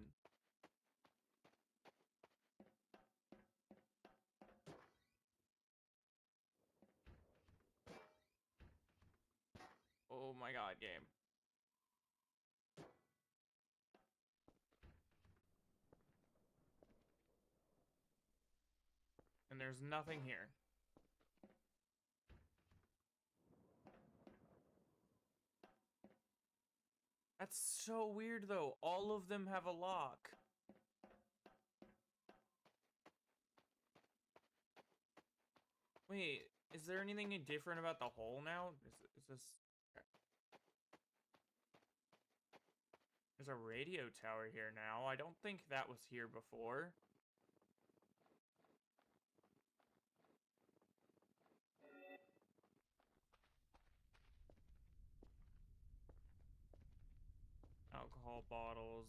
Oh my god, game. And there's nothing here. That's so weird, though. All of them have a lock. Wait, is there anything different about the hole now? Is this... Okay. There's a radio tower here now. I don't think that was here before. Alcohol bottles.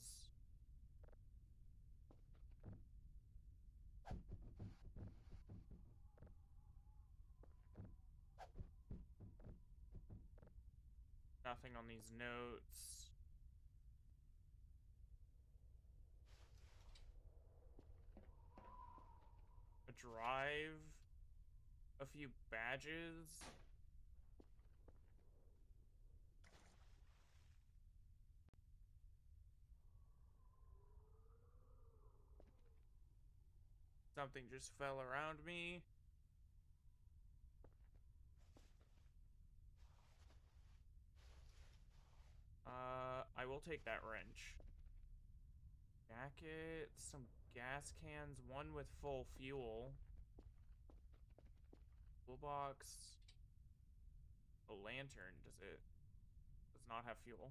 Nothing on these notes. A drive. A few badges. Something just fell around me. I will take that wrench. Jacket, some gas cans, one with full fuel. Toolbox. A lantern, does not have fuel.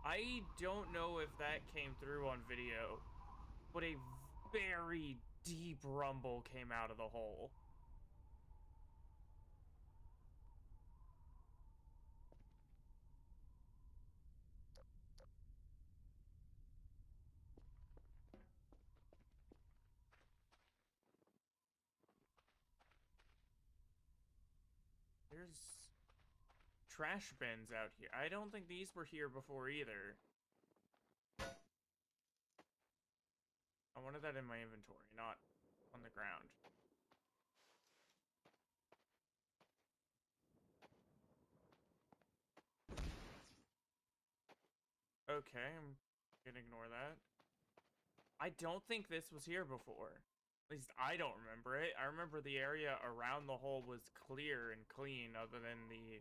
I don't know if that came through on video, but a very deep rumble came out of the hole. There's trash bins out here. I don't think these were here before either. I wanted that in my inventory, not on the ground. Okay, I'm gonna ignore that. I don't think this was here before. At least I don't remember it. I remember the area around the hole was clear and clean other than the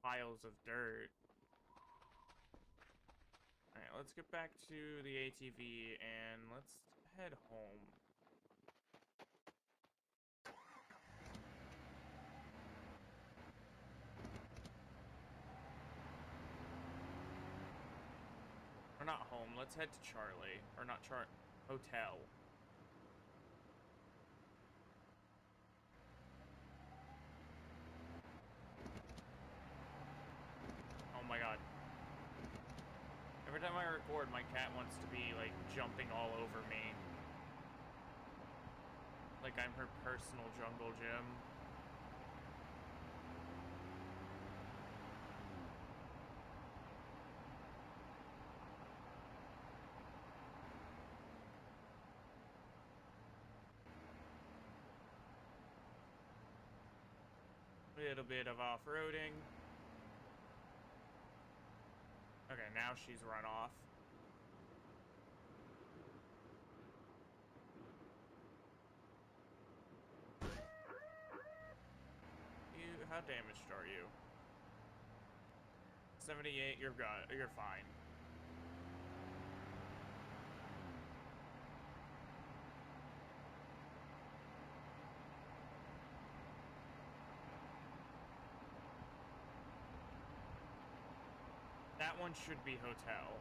piles of dirt. Alright, let's get back to the ATV and let's head home. Or not home, let's head to Charlie. Or not hotel. Oh my god. Every time I record, my cat wants to be, like, jumping all over me. Like I'm her personal jungle gym. Little bit of off-roading. Okay, now she's run off. How damaged are you? 78, you're good. You're fine. That one should be hotel.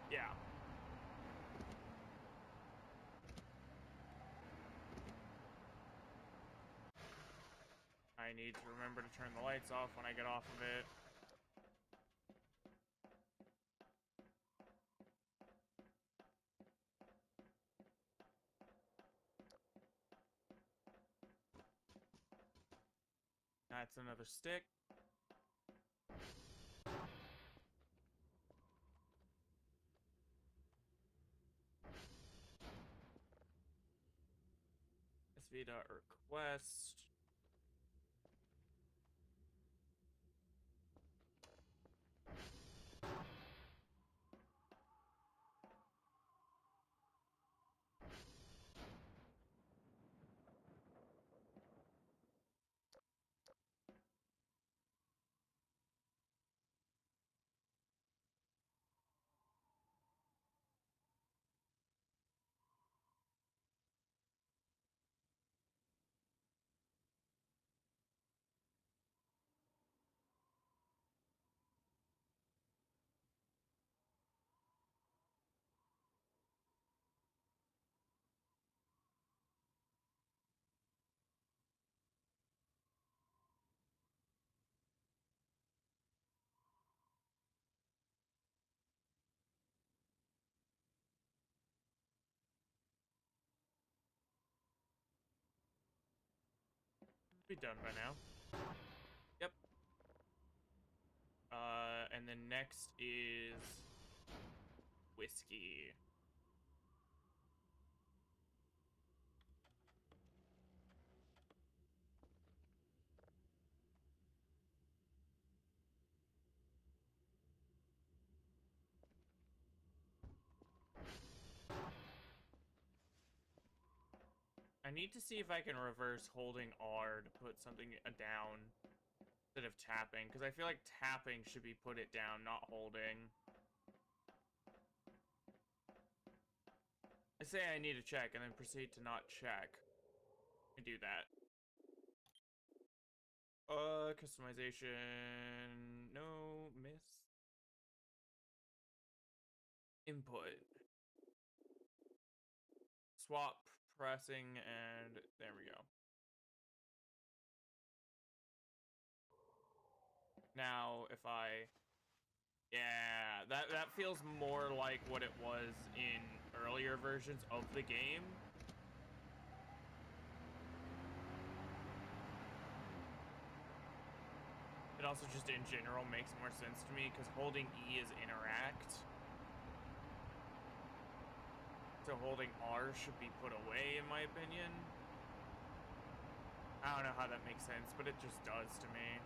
Yeah. I need to remember to turn the lights off when I get off of it. That's another stick. SV.request. Be done by now. Yep. And then next is whiskey. I need to see if I can reverse holding R to put something down instead of tapping, because I feel like tapping should be put it down, not holding. I say I need to check and then proceed to not check. I do that. Customization. No, miss. Input. Swap pressing, and there we go. Now, if I... Yeah, that feels more like what it was in earlier versions of the game. It also just in general makes more sense to me because holding E is interact. So holding R should be put away, in my opinion. I don't know how that makes sense, but it just does to me.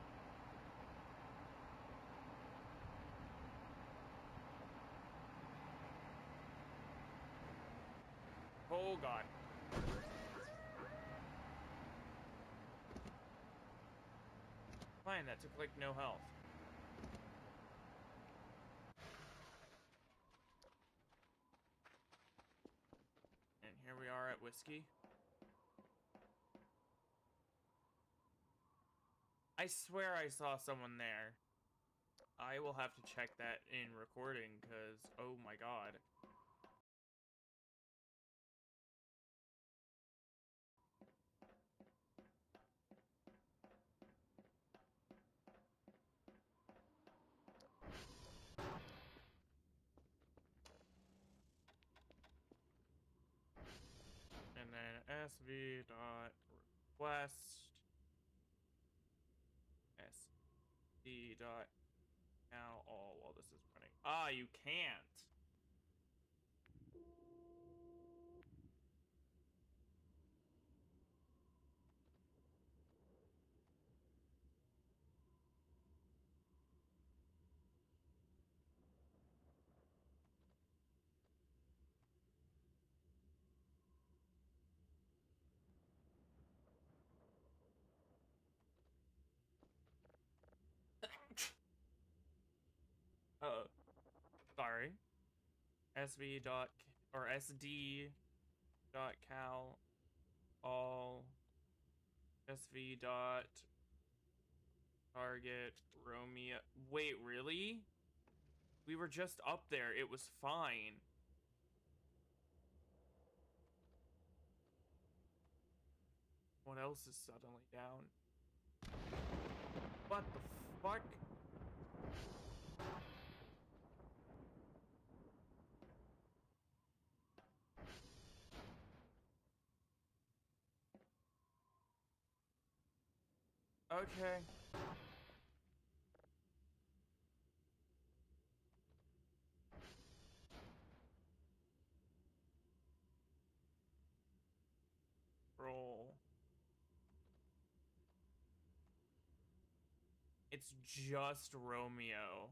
Oh god. Fine, that took like no health. And here we are at whiskey. I swear I saw someone there. I will have to check that in recording, because, oh my god. And then sv dot request sd dot now all while this is running. Ah, you can't. Sorry. Sv dot or sd dot cal all sv dot target Romeo. Wait, really? We were just up there. It was fine. What else is suddenly down? What the fuck? Okay. Roll. It's just Romeo.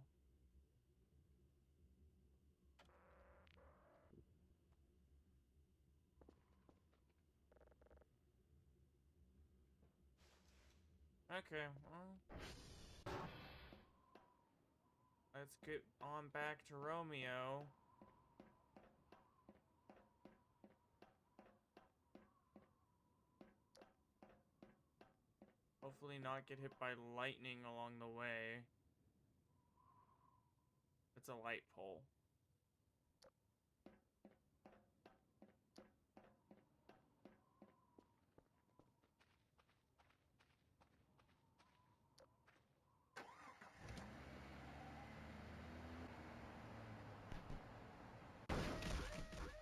Okay, well, let's get on back to Romeo. Hopefully not get hit by lightning along the way. It's a light pole.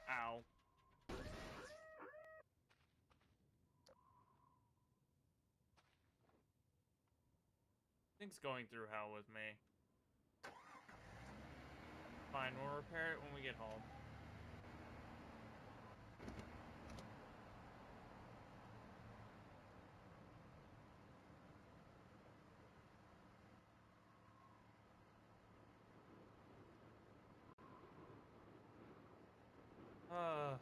Ow. Thing's going through hell with me. Fine, we'll repair it when we get home. Uh...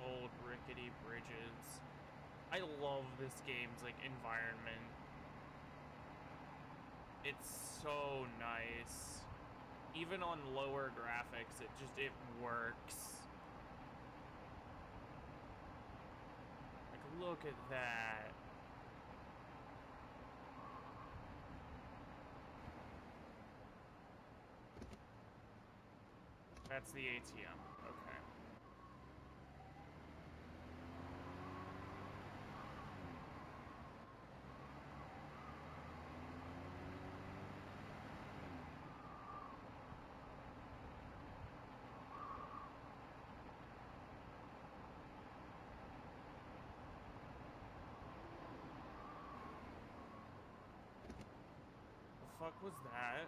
Old rickety bridges. I love this game's like environment. It's so nice. Even on lower graphics, it works. Like, look at that. That's the ATM. Okay. The fuck was that?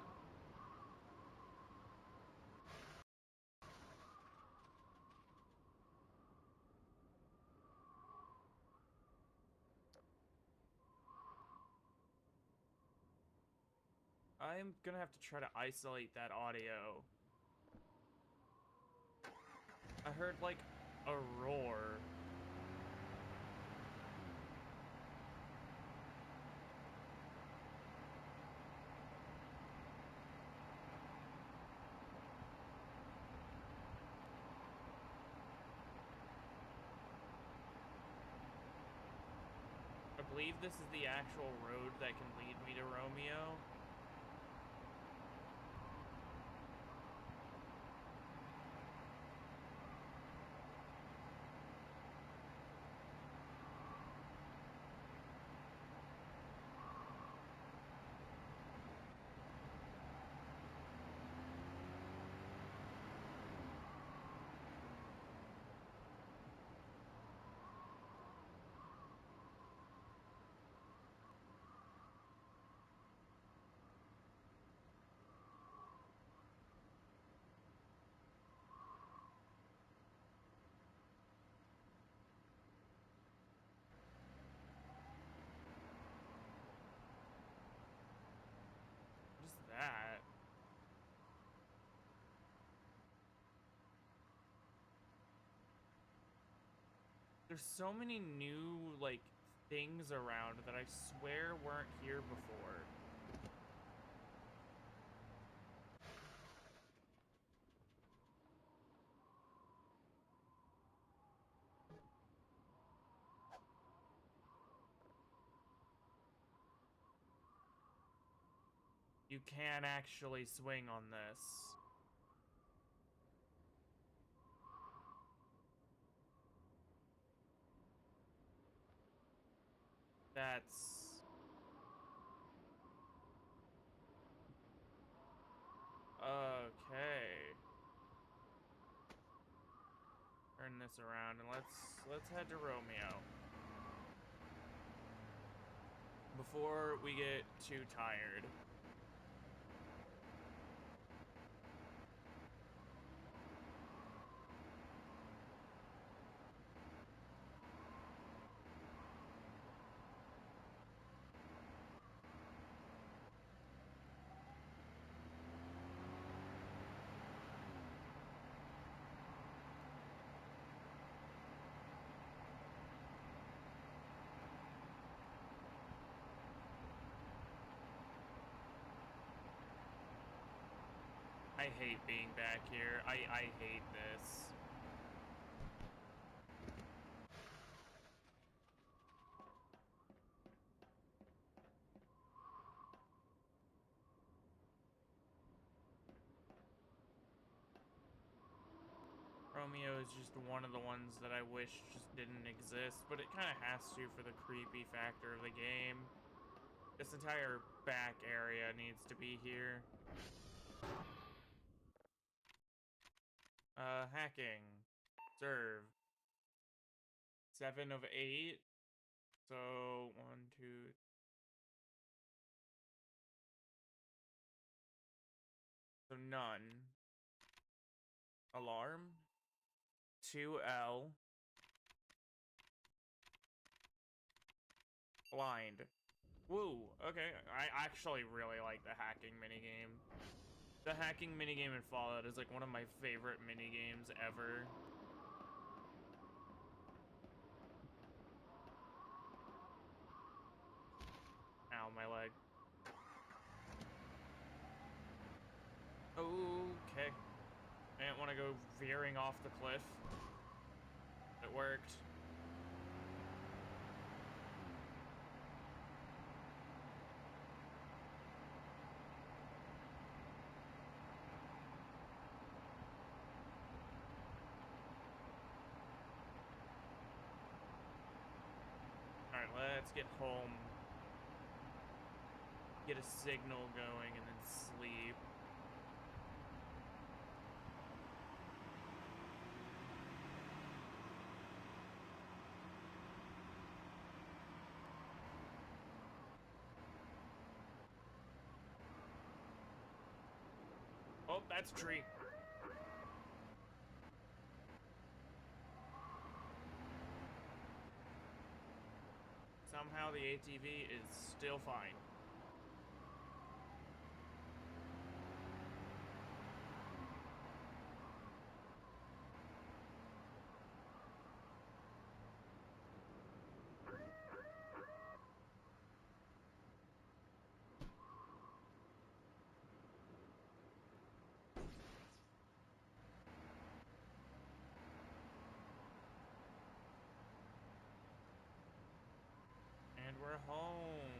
I'm gonna have to try to isolate that audio. I heard like a roar. I believe this is the actual road that can lead me to Romeo. What is that? There's so many new, like, things around that I swear weren't here before. You can actually swing on this. That's... okay. Turn this around and let's head to Romeo. Before we get too tired. I hate being back here. I hate this. Romeo is just one of the ones that I wish just didn't exist, but it kind of has to for the creepy factor of the game. This entire back area needs to be here. Hacking. Serve. 7 of 8. So, 1, 2. So, none. Alarm. 2L. Blind. Woo, okay. I actually really like the hacking minigame. The hacking minigame in Fallout is like one of my favorite minigames ever. Ow, my leg. Okay. I didn't want to go veering off the cliff. It worked. Alright, let's get home. Get a signal going and then sleep. Oh, that's a tree. Somehow the ATV is still fine. And we're home.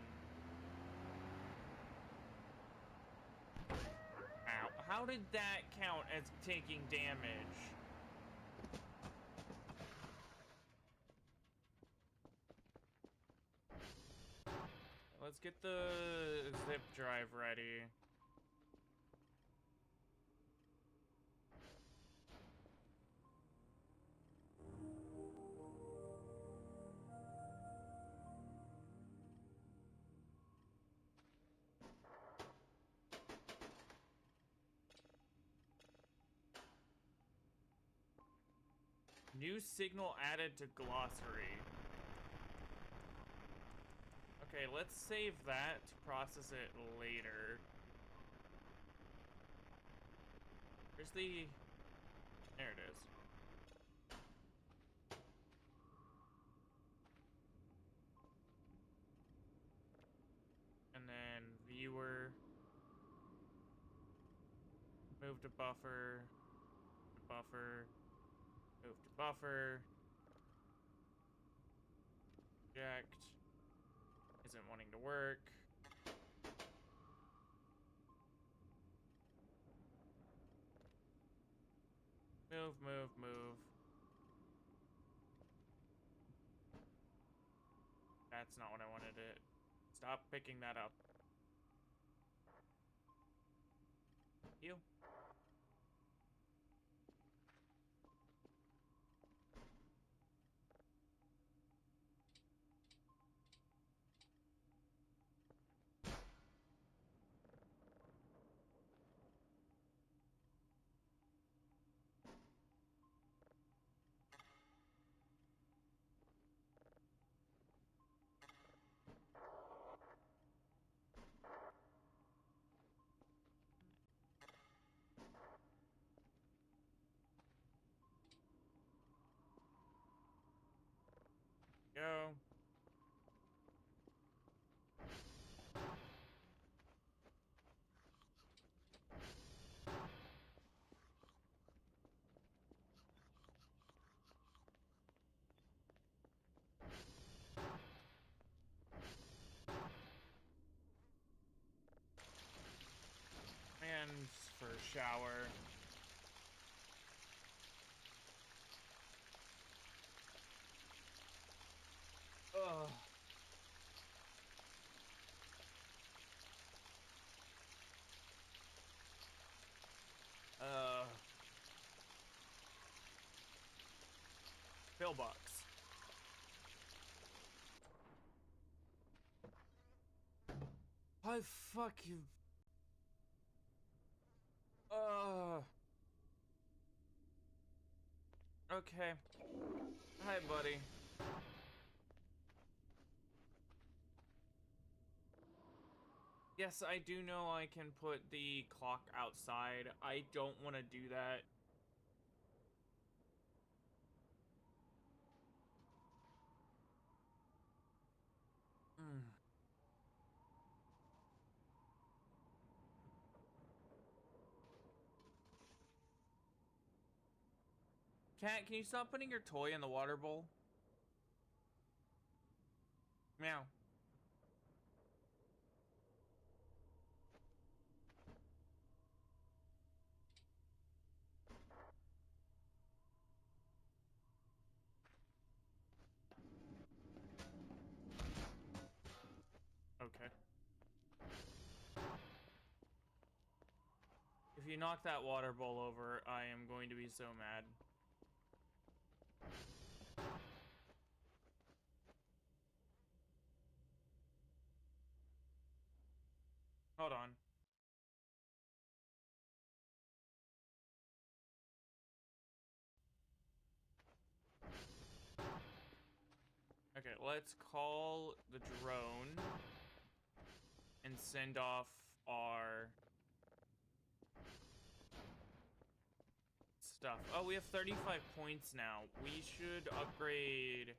Ow. How did that count as taking damage? Let's get the zip drive ready. New signal added to glossary. Okay, let's save that to process it later. Where's the... There it is. And then viewer. Move to buffer. Buffer. Move to buffer. Project. Isn't wanting to work. Move, move, move. That's not what I wanted it. Stop picking that up. You. Go. And for a shower. Pillbox. I fuck you. Okay. Hi, buddy. Yes, I do know I can put the clock outside. I don't want to do that. Mm. Cat, can you stop putting your toy in the water bowl? Meow. Okay. If you knock that water bowl over, I am going to be so mad. Hold on. Okay, let's call the drone and send off our stuff. Oh, we have 35 points now. We should upgrade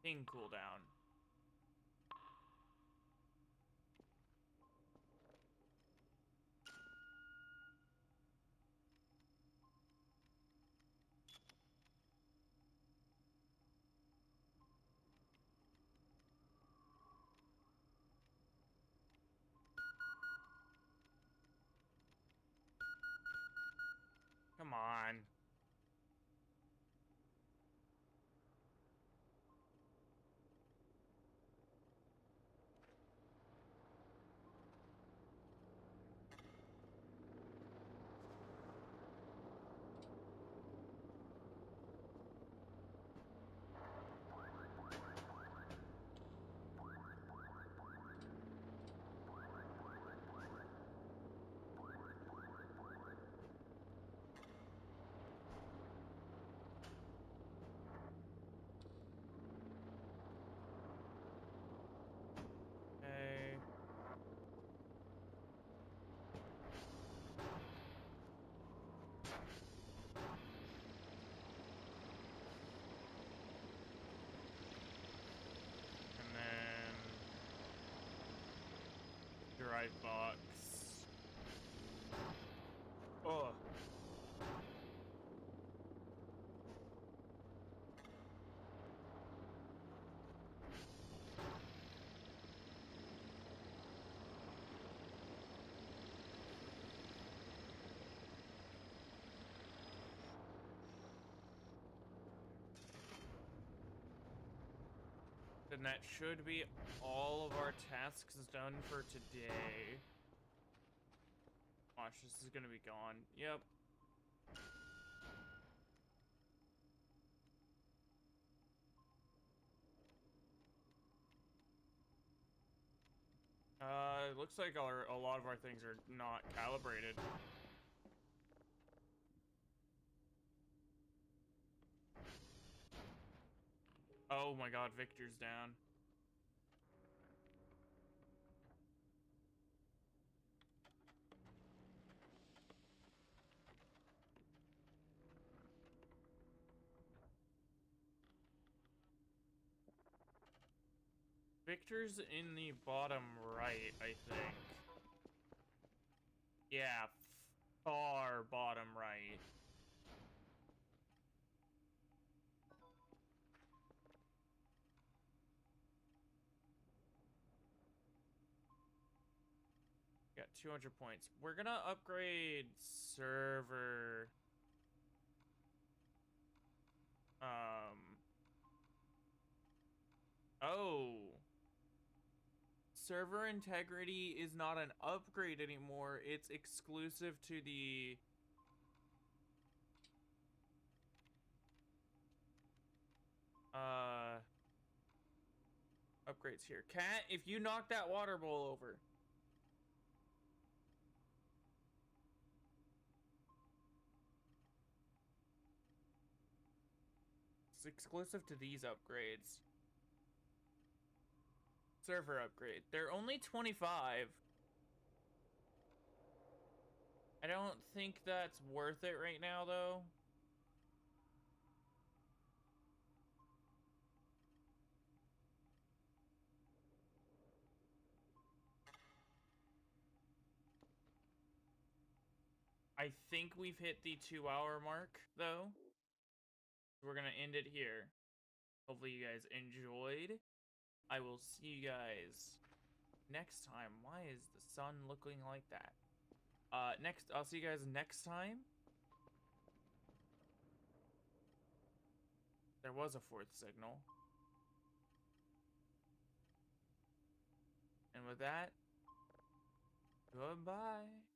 ping cooldown. Come on. Okay. And then drive box. Oh. Then that should be all of our tasks done for today. Watch, this is gonna be gone. Yep. It looks like a lot of our things are not calibrated. Oh my god, Victor's down. Victor's in the bottom right, I think. Yeah, far bottom right. Got 200 points. We're gonna upgrade server. Um. Oh. server integrity is not an upgrade anymore. It's exclusive to the upgrades here. Cat, if you knock that water bowl over. It's exclusive to these upgrades. Server upgrade. They're only 25. I don't think that's worth it right now, though. I think we've hit the 2-hour mark, though. We're gonna end it here. Hopefully you guys enjoyed. I will see you guys next time. Why is the sun looking like that? I'll see you guys next time. There was a fourth signal. And with that, goodbye.